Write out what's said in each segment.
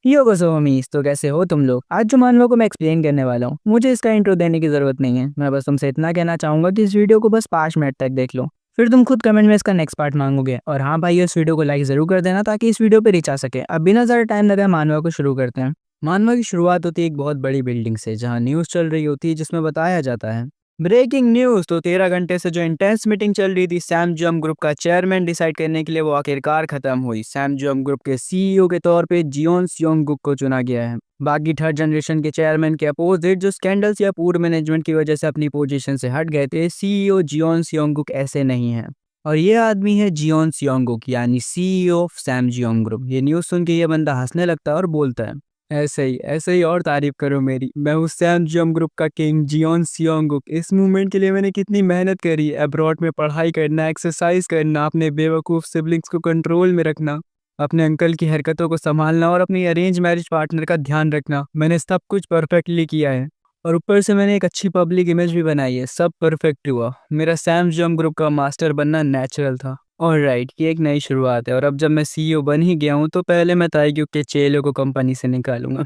यो गोसोमीज, तो कैसे हो तुम लोग। आज जो मानवा को मैं एक्सप्लेन करने वाला हूँ, मुझे इसका इंट्रो देने की जरूरत नहीं है। मैं बस तुमसे इतना कहना चाहूंगा कि इस वीडियो को बस 5 मिनट तक देख लो, फिर तुम खुद कमेंट में इसका नेक्स्ट पार्ट मांगोगे। और हाँ भाई, इस वीडियो को लाइक जरूर कर देना ताकि इस वीडियो पे रीच आ सके। अब बिना ज्यादा टाइम लगाए मानवा को शुरू करते हैं। मानवा की शुरुआत होती है एक बहुत बड़ी बिल्डिंग से, जहाँ न्यूज चल रही होती है जिसमें बताया जाता है ब्रेकिंग न्यूज। तो 13 घंटे से जो इंटेंस मीटिंग चल रही थी सैमजम ग्रुप का चेयरमैन डिसाइड करने के लिए, वो आखिरकार खत्म हुई। सैमजम ग्रुप के सीईओ के तौर पे जियोन सियोंगुक को चुना गया है। बाकी थर्ड जनरेशन के चेयरमैन के अपोजिट, जो स्कैंडल्स या पूर मैनेजमेंट की वजह से अपनी पोजीशन से हट गए थे, सीईओ जियोन सियोंगुक ऐसे नहीं है। और ये आदमी है जियोन सियोंगुक, यानी सीईओ ऑफ सैमजियोंग ग्रुप। ये न्यूज सुन के ये बंदा हंसने लगता है और बोलता है, ऐसे ही और तारीफ करो मेरी। मैं हूँ सैमजियोंग ग्रुप का किंग जियोन सियोंगुक। इस मूवमेंट के लिए मैंने कितनी मेहनत करी, अब्रॉड में पढ़ाई करना, एक्सरसाइज करना, अपने बेवकूफ़ सिबलिंग्स को कंट्रोल में रखना, अपने अंकल की हरकतों को संभालना और अपनी अरेंज मैरिज पार्टनर का ध्यान रखना। मैंने सब कुछ परफेक्टली किया है। और ऊपर से मैंने एक अच्छी पब्लिक इमेज भी बनाई है। सब परफेक्ट हुआ। मेरा सैमजियोंग ग्रुप का मास्टर बनना नेचुरल था। ऑलराइट, ये एक नई शुरुआत है। और अब जब मैं सीईओ बन ही गया हूँ, तो पहले मैं ताइक्यू के चेलों को कंपनी से निकालूंगा।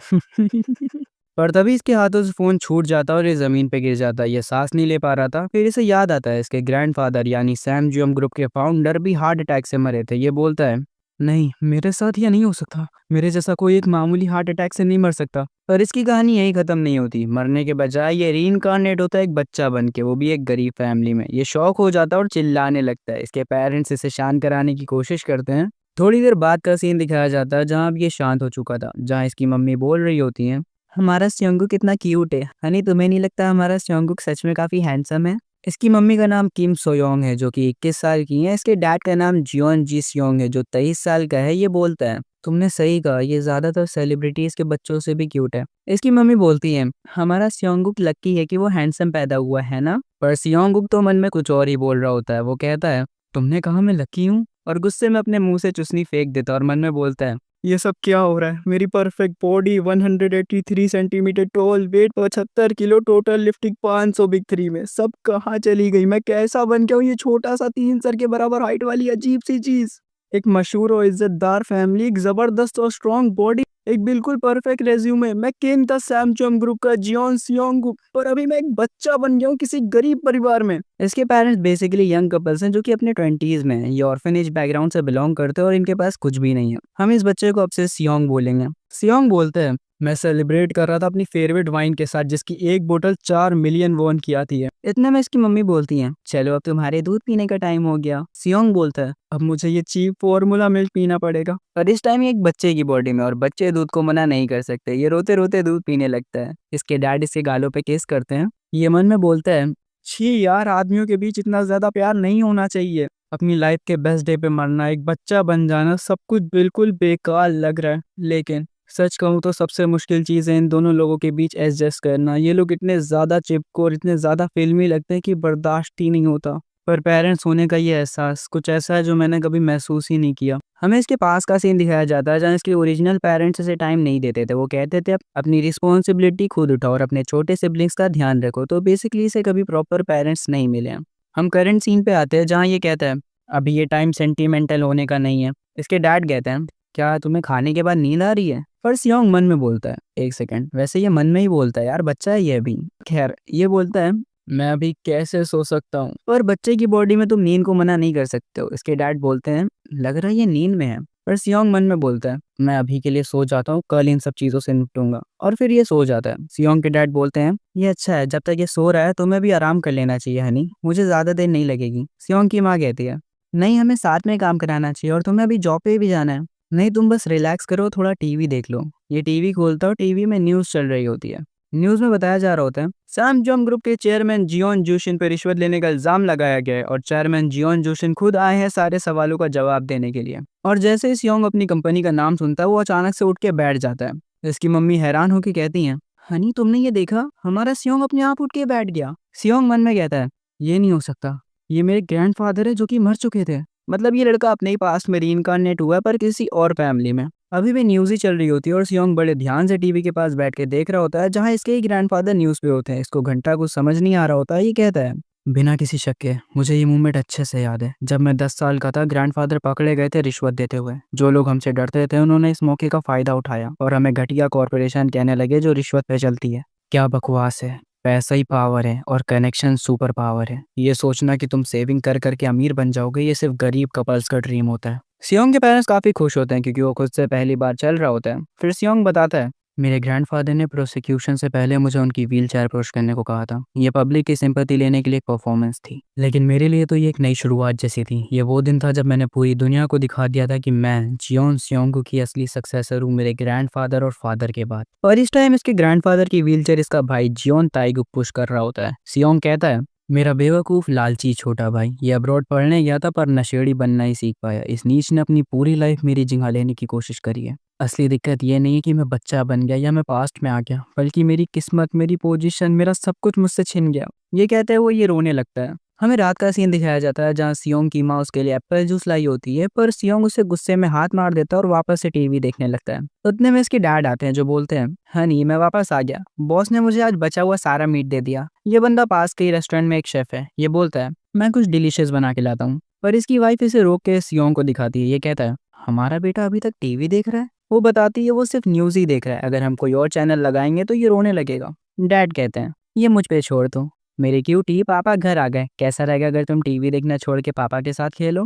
पर तभी इसके हाथों से फोन छूट जाता और ये जमीन पे गिर जाता। ये सांस नहीं ले पा रहा था। फिर इसे याद आता है इसके ग्रैंडफादर यानी सैमजियोंग ग्रुप के फाउंडर भी हार्ट अटैक से मरे थे। ये बोलता है, नहीं, मेरे साथ यह नहीं हो सकता। मेरे जैसा कोई एक मामूली हार्ट अटैक से नहीं मर सकता। पर इसकी कहानी यही खत्म नहीं होती। मरने के बजाय ये रीइंकार्नेट होता है एक बच्चा बन के, वो भी एक गरीब फैमिली में। ये शौक हो जाता है और चिल्लाने लगता है। इसके पेरेंट्स इसे शांत कराने की कोशिश करते हैं। थोड़ी देर बाद का सीन दिखाया जाता है जहाँ अब ये शांत हो चुका था, जहाँ इसकी मम्मी बोल रही होती है, हमारा स्योंगुक कितना क्यूट है। हनी, तुम्हें नहीं लगता हमारा स्योंगुक सच में काफी हैंडसम है। इसकी मम्मी का नाम किम सोयोंग है, जो कि 21 साल की है। इसके डैड का नाम जियोन जी सियोंग है, जो 23 साल का है। ये बोलता है, तुमने सही कहा, ये ज्यादातर सेलिब्रिटीज के बच्चों से भी क्यूट है। इसकी मम्मी बोलती है, हमारा सियोंगुक लकी है कि वो हैंडसम पैदा हुआ है ना। पर सियोंगुक तो मन में कुछ और ही बोल रहा होता है। वो कहता है, तुमने कहा मैं लकी हूँ। और गुस्से में अपने मुंह से चुसनी फेंक देता और मन में बोलता है, ये सब क्या हो रहा है। मेरी perfect body, 183 centimetre tall, weight 75 kilo, total lifting 500 big three में, सब कहाँ चली गई। मैं कैसा बन गया हूँ ये छोटा सा 3 सर के बराबर हाइट वाली अजीब सी चीज। एक मशहूर और इज्जतदार फैमिली, एक जबरदस्त और स्ट्रॉन्ग बॉडी, एक बिल्कुल परफेक्ट रेज्यूमे। मैं किंग था सैमचम ग्रुप का, जियोन सियोंगुक। पर अभी मैं एक बच्चा बन गया हूँ किसी गरीब परिवार में। इसके पेरेंट्स बेसिकली यंग कपल्स हैं जो कि अपने 20s में हैं। ये ऑर्फनेज बैकग्राउंड से बिलोंग करते हैं और इनके पास कुछ भी नहीं है। हम इस बच्चे को अब से सियोंग बोलेंगे। सियोंग बोलते हैं, मैं सेलिब्रेट कर रहा था अपनी फेवरेट वाइन के साथ, जिसकी एक बोतल 4 मिलियन वॉन की आती है। इतने में इसकी मम्मी बोलती है, चलो अब तुम्हारे दूध पीने का टाइम हो गया। सियोंग बोलता है, अब मुझे ये चीप फॉर्मूला मिल्क पीना पड़ेगा। और इस टाइम ये एक बच्चे की बॉडी में, और बच्चे दूध को मना नहीं कर सकते। ये रोते रोते दूध पीने लगता है। इसके डैड इसके गालों पे किस करते हैं। ये मन में बोलता है, छी यार, आदमियों के बीच इतना ज्यादा प्यार नहीं होना चाहिए। अपनी लाइफ के बेस्ट डे पे मरना, एक बच्चा बन जाना, सब कुछ बिल्कुल बेकार लग रहा है। लेकिन सच कहूँ तो सबसे मुश्किल चीज़ है इन दोनों लोगों के बीच एडजस्ट करना। ये लोग इतने ज़्यादा चिपको और इतने ज़्यादा फिल्मी लगते हैं कि बर्दाश्त ही नहीं होता। पर पेरेंट्स होने का ये एहसास कुछ ऐसा है जो मैंने कभी महसूस ही नहीं किया। हमें इसके पास का सीन दिखाया जाता है जहाँ इसके ओरिजिनल पेरेंट्स इसे टाइम नहीं देते थे। वो कहते थे, अपनी रिस्पॉन्सिबिलिटी खुद उठाओ और अपने छोटे सिबलिंग्स का ध्यान रखो। तो बेसिकली इसे कभी प्रॉपर पेरेंट्स नहीं मिले हैं। हम करंट सीन पे आते हैं जहाँ ये कहता है, अभी ये टाइम सेंटिमेंटल होने का नहीं है। इसके डैड कहते हैं, क्या तुम्हें खाने के बाद नींद आ रही है। पर सियोंग मन में बोलता है, एक सेकंड, वैसे ये मन में ही बोलता है यार, बच्चा है ये अभी। खैर, ये बोलता है, मैं अभी कैसे सो सकता हूँ। पर बच्चे की बॉडी में तुम नींद को मना नहीं कर सकते हो। इसके डैड बोलते हैं, लग रहा है ये नींद में है। पर सियोंग मन में बोलता है, मैं अभी के लिए सो जाता हूँ, कल इन सब चीजों से निपटूंगा। और फिर ये सो जाता है। सियोंग के डैड बोलते हैं, ये अच्छा है, जब तक ये सो रहा है तुम्हें भी आराम कर लेना चाहिए हनी, मुझे ज्यादा देर नहीं लगेगी। सियोंग की माँ कहती है, नहीं, हमें साथ में काम कराना चाहिए और तुम्हें अभी जॉब पे भी जाना है। नहीं, तुम बस रिलैक्स करो, थोड़ा टीवी देख लो। ये टीवी खोलता और टीवी में न्यूज चल रही होती है। न्यूज में बताया जा रहा होता है, सैमजम ग्रुप के चेयरमैन जियोन जूशिन पर रिश्वत लेने का इल्जाम लगाया गया है और चेयरमैन जियोन जूशिन खुद आए हैं सारे सवालों का जवाब देने के लिए। और जैसे ही सियोंग अपनी कंपनी का नाम सुनता है, वो अचानक से उठ के बैठ जाता है। इसकी मम्मी हैरान होकर कहती हैं, हनी, तुमने ये देखा, हमारा सियोंग अपने आप उठ के बैठ गया। सियोंग मन में कहता है, ये नहीं हो सकता, ये मेरे ग्रैंडफादर है जो कि मर चुके थे। मतलब ये लड़का अपने ही पास्ट में रीइंकार्नेट हुआ है, पर किसी और फैमिली में। अभी भी न्यूज ही चल रही होती है और सियोंग बड़े ध्यान से टीवी के पास बैठ के देख रहा होता है जहाँ इसके ही ग्रैंडफादर न्यूज पे होते हैं। इसको घंटा कुछ समझ नहीं आ रहा होता है। ये कहता है, बिना किसी शक के मुझे ये मूवमेंट अच्छे से याद है। जब मैं 10 साल का था, ग्रैंडफादर पकड़े गए थे रिश्वत देते हुए। जो लोग हमसे डरते थे उन्होंने इस मौके का फायदा उठाया और हमें घटिया कॉरपोरेशन कहने लगे जो रिश्वत पे चलती है। क्या बकवास है। पैसा ही पावर है और कनेक्शन सुपर पावर है। ये सोचना कि तुम सेविंग कर करके अमीर बन जाओगे, ये सिर्फ गरीब कपल्स का ड्रीम होता है। सियोंग के पेरेंट्स काफी खुश होते हैं क्योंकि वो खुद से पहली बार चल रहा होता है। फिर सियोंग बताता है, मेरे ग्रैंडफादर ने प्रोसिक्यूशन से पहले मुझे उनकी व्हीलचेयर पुश करने को कहा था। ये पब्लिक की सिंपैथी लेने के लिए एक परफॉर्मेंस थी, लेकिन मेरे लिए तो ये एक नई शुरुआत जैसी थी। ये वो दिन था जब मैंने पूरी दुनिया को दिखा दिया था कि मैं जियोन सियोंगू की असली सक्सेसर हूँ, मेरे ग्रैंडफादर और फादर के बाद। और इस टाइम इसके ग्रैंडफादर की व्हीलचेयर इसका भाई जियोन ताइगुक पुश कर रहा होता है। सियोंग कहता है, मेरा बेवकूफ़ लालची छोटा भाई ये अब्रॉड पढ़ने गया था पर नशेड़ी बनना ही सीख पाया। इस नीच ने अपनी पूरी लाइफ मेरी जगह लेने की कोशिश करी है। असली दिक्कत ये नहीं है कि मैं बच्चा बन गया या मैं पास्ट में आ गया, बल्कि मेरी किस्मत, मेरी पोजीशन, मेरा सब कुछ मुझसे छिन गया। ये कहते हैं वो ये रोने लगता है। हमें रात का सीन दिखाया जाता है जहाँ सियोंग की माँ उसके लिए एप्पल जूस लाई होती है, पर सियोंग उसे गुस्से में हाथ मार देता है और वापस से टीवी देखने लगता है। उतने में इसके डैड आते हैं जो बोलते हैं, हनी मैं वापस आ गया, बॉस ने मुझे आज बचा हुआ सारा मीट दे दिया। ये बंदा पास के ही रेस्टोरेंट में एक शेफ है। ये बोलता है, मैं कुछ डिलीशियस बना के लाता हूँ, पर इसकी वाइफ इसे रोक के सियोंग को दिखाती है। ये कहता है, हमारा बेटा अभी तक टीवी देख रहा है। वो बताती है वो सिर्फ न्यूज़ ही देख रहा है, अगर हम कोई और चैनल लगाएंगे तो ये रोने लगेगा। डैड कहते हैं, ये मुझ पे छोड़ दो, मेरे क्यूटी पापा घर आ गए, कैसा रहेगा अगर तुम टीवी देखना छोड़ के पापा के साथ खेलो।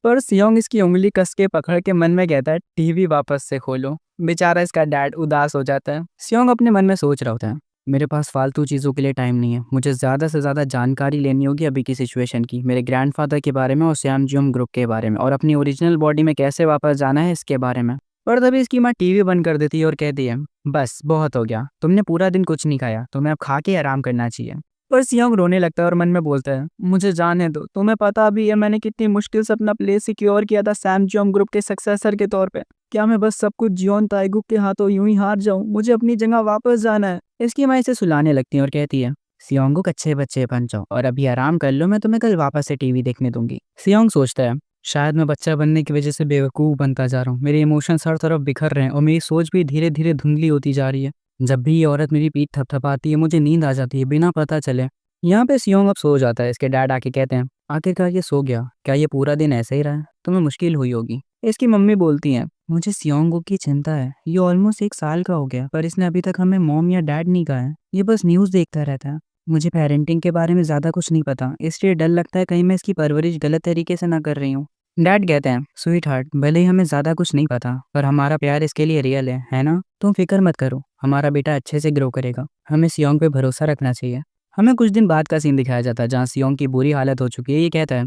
पर सियोंग इसकी उंगली कस के पकड़ के मन में कहता है, टीवी वापस से खोलो। बेचारा इसका डैड उदास हो जाता है। सियोंग अपने मन में सोच रहा होता है, मेरे पास फालतू चीज़ों के लिए टाइम नहीं है, मुझे ज़्यादा से ज़्यादा जानकारी लेनी होगी अभी की सिचुएशन की, मेरे ग्रैंडफादर के बारे में और सैमजियोंग ग्रुप के बारे में, और अपनी ओरिजिनल बॉडी में कैसे वापस जाना है इसके बारे में। पर तभी इसकी माँ टीवी बंद कर देती है और कहती है, बस बहुत हो गया, तुमने पूरा दिन कुछ नहीं खाया, तुम्हें अब खा के आराम करना चाहिए। पर सियोंग रोने लगता है और मन में बोलता है, मुझे जाने दो, तुम्हें पता भी है मैंने कितनी मुश्किल से अपना प्लेस सिक्योर किया था सैमजियोंग ग्रुप के सक्सेसर के तौर पे। क्या मैं बस सब कुछ जियोन ताइगुक के हाथों यूं ही हार जाऊं? मुझे अपनी जगह वापस जाना है। इसकी माँ इसे सुलाने लगती है और कहती है, सियोंगुक अच्छे बच्चे बन जाओ और अभी आराम कर लो, मैं तुम्हें कल वापस से टीवी देखने दूंगी। सियोंग सोचता है, शायद मैं बच्चा बनने की वजह से बेवकूफ़ बनता जा रहा हूँ, मेरे इमोशंस हर तरफ बिखर रहे हैं और मेरी सोच भी धीरे धीरे धुंधली होती जा रही है। जब भी ये औरत मेरी पीठ थपथपाती है मुझे नींद आ जाती है बिना पता चले। यहाँ पे सियोंग अब सो जाता है। इसके डैड आके कहते हैं, आखिरकार ये सो गया, क्या ये पूरा दिन ऐसे ही रहा? तुम्हें मुश्किल हुई होगी। इसकी मम्मी बोलती हैं, मुझे सियोंग की चिंता है, ये ऑलमोस्ट 1 साल का हो गया पर इसने अभी तक हमें मॉम या डैड नहीं कहा है, ये बस न्यूज़ देखता रहता है। मुझे पेरेंटिंग के बारे में ज़्यादा कुछ नहीं पता, इसलिए डर लगता है कहीं मैं इसकी परवरिश गलत तरीके से ना कर रही हूँ। डैड कहते हैं, स्वीट हार्ट, भले ही हमें ज़्यादा कुछ नहीं पता पर हमारा प्यार इसके लिए रियल है ना? तुम फिक्र मत करो, हमारा बेटा अच्छे से ग्रो करेगा, हमें सियोंग पे भरोसा रखना चाहिए। हमें कुछ दिन बाद का सीन दिखाया जाता है जहाँ सियोंग की बुरी हालत हो चुकी है। ये कहता है,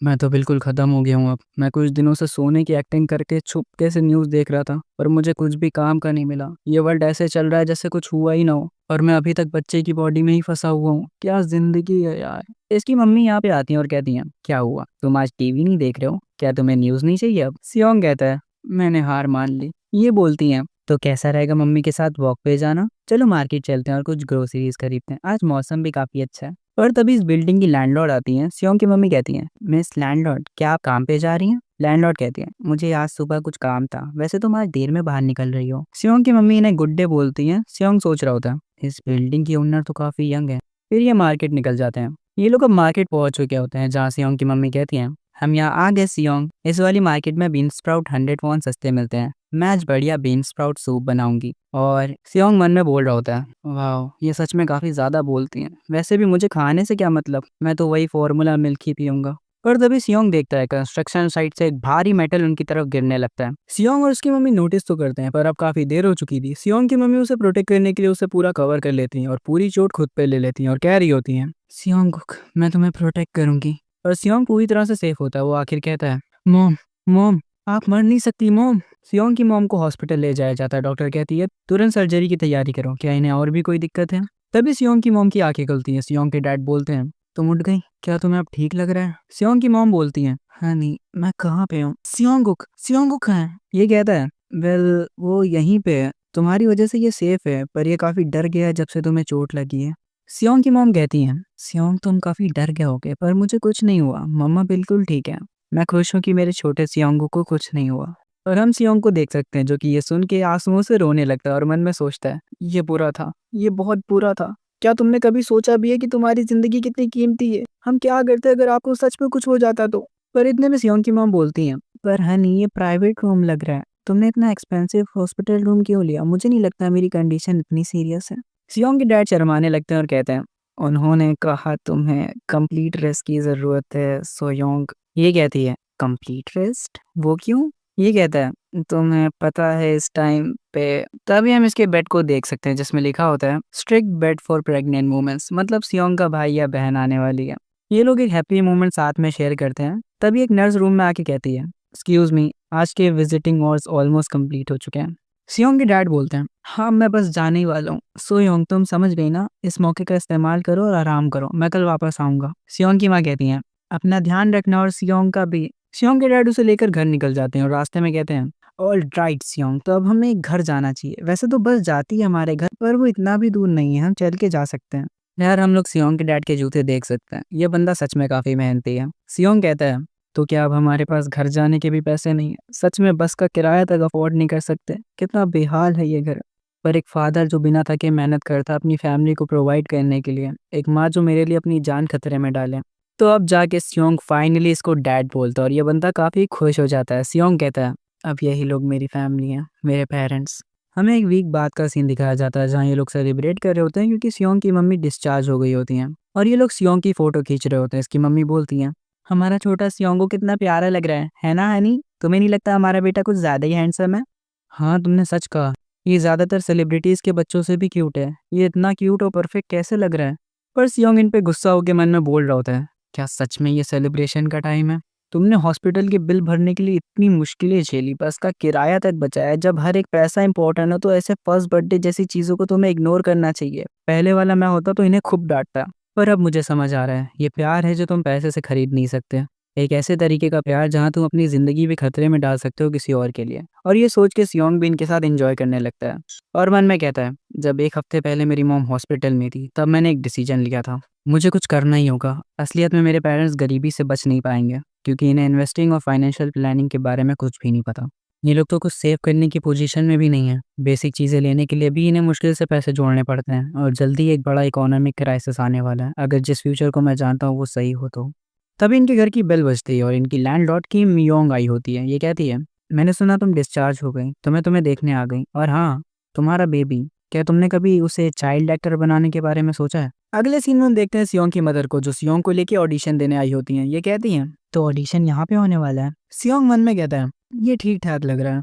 मैं तो बिल्कुल ख़त्म हो गया हूँ अब। मैं कुछ दिनों से सोने की एक्टिंग करके छुपके से न्यूज़ देख रहा था पर मुझे कुछ भी काम का नहीं मिला। ये वर्ल्ड ऐसे चल रहा है जैसे कुछ हुआ ही ना हो और मैं अभी तक बच्चे की बॉडी में ही फंसा हुआ हूँ। क्या ज़िंदगी है यार। इसकी मम्मी यहाँ पे आती हैं और कहती हैं, क्या हुआ, तुम आज टीवी नहीं देख रहे हो? क्या तुम्हें न्यूज़ नहीं चाहिए अब? सियोंग कहता है, मैंने हार मान ली। ये बोलती हैं, तो कैसा रहेगा मम्मी के साथ वॉक पे जाना? चलो मार्केट चलते हैं और कुछ ग्रोसरीज खरीदते हैं, आज मौसम भी काफ़ी अच्छा है। और तभी इस बिल्डिंग की लैंडलॉर्ड आती हैं। सियोंग की मम्मी कहती हैं, मिस लैंडलॉर्ड, क्या आप काम पे जा रही हैं? लैंडलॉर्ड कहती है, मुझे आज सुबह कुछ काम था, वैसे तुम आज देर में बाहर निकल रही हो। सियोंग की मम्मी इन्हें गुड डे बोलती हैं। सियोंग सोच रहा होता है, इस बिल्डिंग की ओनर तो काफ़ी यंग है। फिर ये मार्केट निकल जाते हैं। ये लोग अब मार्केट पहुंच चुके होते हैं जहाँ सियोंग की मम्मी कहती हैं, हम यहाँ आ गए सियोंग, इस वाली मार्केट में बीन स्प्राउट 100 वॉन सस्ते मिलते हैं, मैं आज बढ़िया बीन स्प्राउट सूप बनाऊंगी। और सियोंग मन में बोल रहा होता है, वाह ये सच में काफ़ी ज़्यादा बोलती हैं, वैसे भी मुझे खाने से क्या मतलब, मैं तो वही फॉर्मूला मिल्क ही पीऊंगा। पर तभी सियोंग देखता है कंस्ट्रक्शन साइट से एक भारी मेटल उनकी तरफ गिरने लगता है। सियोंग और उसकी मम्मी नोटिस तो करते हैं पर अब काफ़ी देर हो चुकी थी। सियोंग की मम्मी उसे प्रोटेक्ट करने के लिए उसे पूरा कवर कर लेती हैं और पूरी चोट खुद पे ले लेती हैं और कह रही होती हैं, सियोंग मैं तुम्हें प्रोटेक्ट करूंगी। और सियोंग पूरी तरह से सेफ होता है। वो आखिर कहता है, मॉम मॉम आप मर नहीं सकती मॉम। सियोंग की मॉम को हॉस्पिटल ले जाया जाता है। डॉक्टर कहती है, तुरंत सर्जरी की तैयारी करो, क्या इन्हें और भी कोई दिक्कत है? तभी सियोंग की मॉम की आंखें खुलती हैं। सियोंग के डैड बोलते हैं, तुम उठ गई, क्या तुम्हें अब ठीक लग रहा है? सियोंग की मॉम बोलती है, हाँ नहीं मैं कहाँ पे हूँ? सियोंगुक है। ये कहता है, वेल वो यहीं पे है, तुम्हारी वजह से ये सेफ है पर ये काफ़ी डर गया है जब से तुम्हें चोट लगी है। सियोंग की मॉम कहती हैं, सियोंग तुम काफ़ी डर गए होगे पर मुझे कुछ नहीं हुआ, मम्मा बिल्कुल ठीक है, मैं खुश हूँ कि मेरे छोटे सियोंगू को कुछ नहीं हुआ। और हम सियोंग को देख सकते हैं जो कि ये सुन के आंसुओं से रोने लगता है और मन में सोचता है, ये बुरा था, ये बहुत बुरा था, क्या तुमने कभी सोचा भी है कि तुम्हारी जिंदगी कितनी कीमती है? हम क्या करते अगर आपको सच में कुछ हो जाता तो? पर इतने में सियोंग की मॉम बोलती हैं, पर हनी ये प्राइवेट रूम लग रहा है, तुमने इतना एक्सपेंसिव हॉस्पिटल रूम क्यों लिया? मुझे नहीं लगता मेरी कंडीशन इतनी सीरियस है। सियोंग के डैड शर्माने लगते हैं और कहते हैं, उन्होंने कहा तुम्हें कंप्लीट रेस्ट की जरूरत है सोयोंग। ये कहती है, कंप्लीट रेस्ट? वो क्यों? ये कहता है, तुम्हें पता है इस टाइम पे। तभी हम इसके बेड को देख सकते हैं जिसमें लिखा होता है strict bed for pregnant women's, मतलब सियोंग का भाई या बहन आने वाली है। ये लोग एक हैप्पी मोमेंट साथ में शेयर करते हैं। तभी एक नर्स रूम में आके कहती है, एक्सक्यूज मी, आज के विजिटिंग आवर्स ऑलमोस्ट कंप्लीट हो चुके हैं। सियोंग के डैड बोलते हैं, हाँ मैं बस जाने ही वाला हूँ। सोयोंग तुम समझ गई ना, इस मौके का इस्तेमाल करो और आराम करो, मैं कल वापस आऊंगा। सियोंग की माँ कहती है, अपना ध्यान रखना और सियोंग का भी। सियोंग के डैड उसे लेकर घर निकल जाते हैं और रास्ते में कहते हैं, ऑल राइट सियोंग, तो अब हमें घर जाना चाहिए। वैसे तो बस जाती है हमारे घर, पर वो इतना भी दूर नहीं है, हम चल के जा सकते हैं। यार हम लोग सियोंग के डैड के जूते देख सकते हैं, ये बंदा सच में काफी मेहनती है। सियोंग कहता है, तो क्या अब हमारे पास घर जाने के भी पैसे नहीं है? सच में बस का किराया तक अफोर्ड नहीं कर सकते? कितना बेहाल है ये घर। पर एक फादर जो बिना थके मेहनत करता अपनी फैमिली को प्रोवाइड करने के लिए, एक माँ जो मेरे लिए अपनी जान खतरे में डाले। तो अब जाके सियोंग फाइनली इसको डैड बोलता है और ये बंदा काफी खुश हो जाता है। सियोंग कहता है, अब यही लोग मेरी फैमिली है, मेरे पेरेंट्स। हमें एक वीक बाद का सीन दिखाया जाता है जहाँ ये लोग सेलिब्रेट कर रहे होते हैं क्योंकि सियोंग की मम्मी डिस्चार्ज हो गई होती हैं और ये लोग सियोंग की फोटो खींच रहे होते हैं। इसकी मम्मी बोलती हैं, हमारा छोटा सियोंगो कितना प्यारा लग रहा है ना हनी? तुम्हें नहीं लगता हमारा बेटा कुछ ज्यादा ही हैंडसम है? हाँ तुमने सच कहा, ये ज्यादातर सेलिब्रिटीज के बच्चों से भी क्यूट है, ये इतना क्यूट और परफेक्ट कैसे लग रहा है? पर सियोंग इन पे गुस्सा होकर मन में बोल रहा होता है, क्या सच में ये सेलिब्रेशन का टाइम है? तुमने हॉस्पिटल के बिल भरने के लिए इतनी मुश्किलें झेली, बस का किराया तक बचाया। जब हर एक पैसा इंपॉर्टेंट है तो ऐसे फर्स्ट बर्थडे जैसी चीजों को तुम्हें इग्नोर करना चाहिए। पहले वाला मैं होता तो इन्हें खूब डांटता। पर अब मुझे समझ आ रहा है, ये प्यार है जो तुम पैसे से खरीद नहीं सकते। एक ऐसे तरीके का प्यार जहाँ तुम अपनी जिंदगी भी खतरे में डाल सकते हो किसी और के लिए। और ये सोच के सियोंग भी इनके साथ एंजॉय करने लगता है और मन में कहता है, जब एक हफ्ते पहले मेरी मॉम हॉस्पिटल में थी तब मैंने एक डिसीजन लिया था, मुझे कुछ करना ही होगा। असलियत में मेरे पेरेंट्स गरीबी से बच नहीं पाएंगे क्योंकि इन्हें इन्वेस्टिंग और फाइनेंशियल प्लानिंग के बारे में कुछ भी नहीं पता। ये लोग तो कुछ सेव करने की पोजीशन में भी नहीं है, बेसिक चीज़ें लेने के लिए भी इन्हें मुश्किल से पैसे जोड़ने पड़ते हैं और जल्दी एक बड़ा इकोनॉमिक क्राइसिस आने वाला है अगर जिस फ्यूचर को मैं जानता हूँ वो सही हो तो। तभी इनके घर की बेल बजती है और इनकी लैंडलॉर्ड की मियोंग आई होती है। ये कहती है, मैंने सुना तुम डिस्चार्ज हो गई, तो मैं तुम्हें देखने आ गई। और हाँ, तुम्हारा बेबी, क्या तुमने कभी उसे चाइल्ड एक्टर बनाने के बारे में सोचा है? अगले सीन में हम देखते हैं सियोंग की मदर को जो सियोंग को लेके ऑडिशन देने आई होती हैं। ये कहती हैं, तो ऑडिशन यहाँ पे होने वाला है। सियोंग मन में कहता है, ये ठीक ठाक लग रहा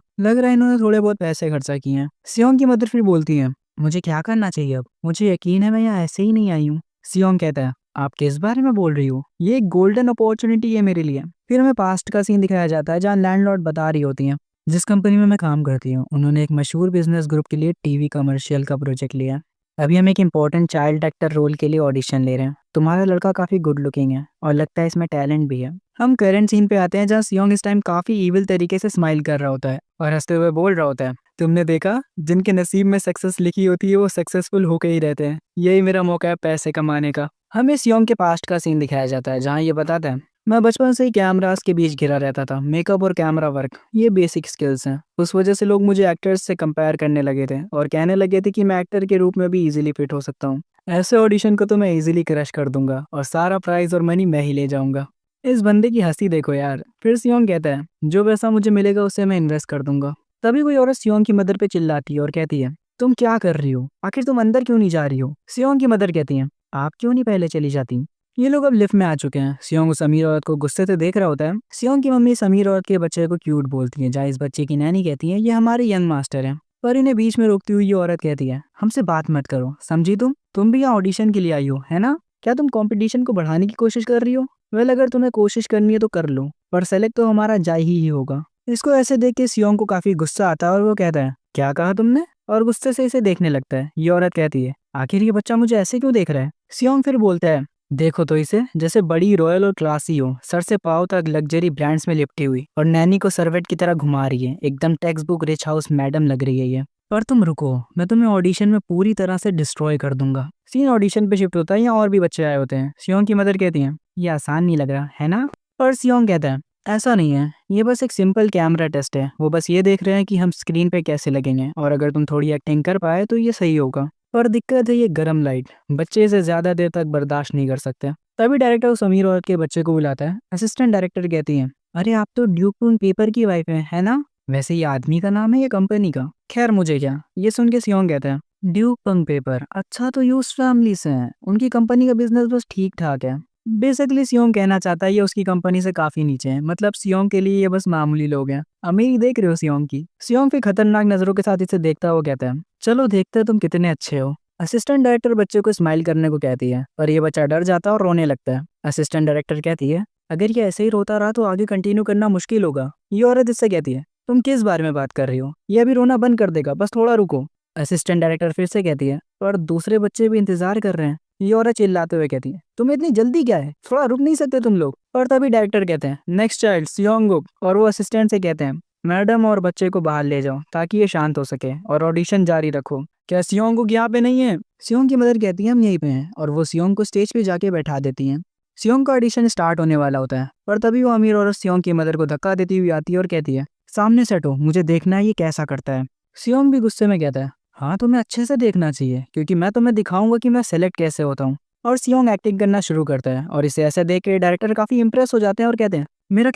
है इन्होंने थोड़े बहुत पैसे खर्चा किए हैं। सियोंग की मदर फिर बोलती है, मुझे क्या करना चाहिए अब? मुझे यकीन है मैं यहाँ ऐसे ही नहीं आई हूँ। सियोंग कहता है, आप किस बारे में बोल रही हो? ये एक गोल्डन अपॉर्चुनिटी है मेरे लिए। फिर हमें पास्ट का सीन दिखाया जाता है जहाँ लैंडलॉर्ड बता रही होती हैं, जिस कंपनी में मैं काम करती हूँ उन्होंने एक मशहूर बिजनेस ग्रुप के लिए टीवी कमर्शियल का प्रोजेक्ट लिया। अभी हम एक इम्पोर्टेंट चाइल्ड एक्टर रोल के लिए ऑडिशन ले रहे हैं। तुम्हारा लड़का काफी गुड लुकिंग है और लगता है इसमें टैलेंट भी है। हम करंट सीन पे आते हैं जहाँ सियोंग इस टाइम काफी इविल तरीके से स्माइल कर रहा होता है और हंसते हुए बोल रहा होता है, तुमने देखा, जिनके नसीब में सक्सेस लिखी होती है वो सक्सेसफुल होके ही रहते हैं। यही मेरा मौका है पैसे कमाने का। हमें सियोंग के पास्ट का सीन दिखाया जाता है जहाँ ये बताता है, मैं बचपन से ही कैमरास के बीच घिरा रहता था। मेकअप और कैमरा वर्क ये बेसिक स्किल्स हैं। उस वजह से लोग मुझे एक्टर्स से कंपेयर करने लगे थे और कहने लगे थे कि मैं एक्टर के रूप में भी इजीली फिट हो सकता हूँ। ऐसे ऑडिशन को तो मैं इजीली क्रश कर दूंगा और सारा प्राइज और मनी मैं ही ले जाऊंगा। इस बंदे की हंसी देखो यार। फिर सियोंग कहता है, जो पैसा मुझे मिलेगा उससे मैं इन्वेस्ट कर दूंगा। तभी कोई औरत सियोंग की मदर पे चिल्लाती है और कहती है, तुम क्या कर रही हो? आखिर तुम अंदर क्यों नहीं जा रही हो? सियोंग की मदर कहती है, आप क्यों नहीं पहले चली जाती? ये लोग अब लिफ्ट में आ चुके हैं। सियोंग उस अमीर औरत को गुस्से से देख रहा होता है। सियोंग की मम्मी इस अमीर औरत के बच्चे को क्यूट बोलती है जहाँ इस बच्चे की नैनी कहती है, ये हमारे यंग मास्टर हैं। पर इन्हें बीच में रोकती हुई ये औरत कहती है, हमसे बात मत करो, समझी? तुम भी यहाँ ऑडिशन के लिए आई हो है ना? क्या तुम कंपटीशन को बढ़ाने की कोशिश कर रही हो? वेल अगर तुम्हें कोशिश करनी है तो कर लो, पर सेलेक्ट तो हमारा जाय ही होगा। इसको ऐसे देख के सियोंग को काफी गुस्सा आता है और वो कहता है, क्या कहा तुमने? और गुस्से से इसे देखने लगता है। ये औरत कहती है, आखिर ये बच्चा मुझे ऐसे क्यों देख रहा है? सियोंग फिर बोलता है, देखो तो इसे, जैसे बड़ी रॉयल और क्लासी हो, सर से पाँव तक लग्जरी ब्रांड्स में लिपटी हुई और नैनी को सर्वेंट की तरह घुमा रही है। एकदम text book rich house madam लग रही है ये। पर तुम रुको, मैं तुम्हें ऑडिशन में पूरी तरह से डिस्ट्रॉय कर दूंगा। सीन ऑडिशन पे शिफ्ट होता है, यहाँ और भी बच्चे आए होते हैं। सियोंग की मदर कहती हैं, ये आसान नहीं लग रहा है ना? पर सियोंग कहता है, ऐसा नहीं है, ये बस एक सिंपल कैमरा टेस्ट है। वो बस ये देख रहे हैं कि हम स्क्रीन पे कैसे लगेंगे और अगर तुम थोड़ी एक्टिंग कर पाए तो ये सही होगा। पर दिक्कत है ये गर्म लाइट, बच्चे इसे ज्यादा देर तक बर्दाश्त नहीं कर सकते। तभी डायरेक्टर उस अमीर औरत के बच्चे को बुलाता है। असिस्टेंट डायरेक्टर कहती है, अरे आप तो ड्यूक टून पेपर की वाइफ है ना? वैसे ये आदमी का नाम है या कंपनी का? खैर मुझे क्या। ये सुन के सियोंग कहता है, ड्यूक पंग पेपर, अच्छा तो ये उस फैमिली से है, उनकी कंपनी का बिजनेस बस ठीक ठाक है। बेसिकली सियोंग कहना चाहता है ये उसकी कंपनी से काफी नीचे है, मतलब सियोंग के लिए ये बस मामूली लोग हैं। अमीरी देख रहे हो सियोंग की? सियोंग फिर खतरनाक नजरों के साथ इसे देखता हुआ कहता है, चलो देखते हैं तुम कितने अच्छे हो। असिस्टेंट डायरेक्टर बच्चे को स्माइल करने को कहती है, पर ये बच्चा डर जाता है और रोने लगता है। असिस्टेंट डायरेक्टर कहती है, अगर ये ऐसे ही रोता रहा तो आगे कंटिन्यू करना मुश्किल होगा। ये औरत इससे कहती है, तुम किस बारे में बात कर रही हो? ये अभी रोना बंद कर देगा, बस थोड़ा रुको। असिस्टेंट डायरेक्टर फिर से कहती है, पर दूसरे बच्चे भी इंतजार कर रहे हैं। ये औरत चिल्लाते हुए कहती है, तुम्हें इतनी जल्दी क्या है, थोड़ा रुक नहीं सकते तुम लोग? और तभी डायरेक्टर कहते हैं, नेक्स्ट चाइल्ड सियोंगुक। और वो असिस्टेंट से कहते हैं, मैडम और बच्चे को बाहर ले जाओ ताकि ये शांत हो सके और ऑडिशन जारी रखो। क्या सियोंगुक यहाँ पे नहीं है? सियोंग की मदर कहती है, हम यहीं पे हैं, और वो सियोंग को स्टेज पे जाके बैठा देती हैं। सियोंग का ऑडिशन स्टार्ट होने वाला होता है, पर तभी वो अमीर औरत सियोंग की मदर को धक्का देती हुई आती है और कहती है, सामने से हटो, मुझे देखना है ये कैसा करता है। सियोंग भी गुस्से में कहता है, हाँ तुम्हें अच्छे से देखना चाहिए, क्योंकि मैं तुम्हें दिखाऊंगा कि मैं सेलेक्ट कैसे होता हूँ। और सियोंग एक्टिंग करना शुरू करता है, और इसे ऐसे देख के डायरेक्टर काफी इंप्रेस हो जाते हैं और कहते हैं, मेरा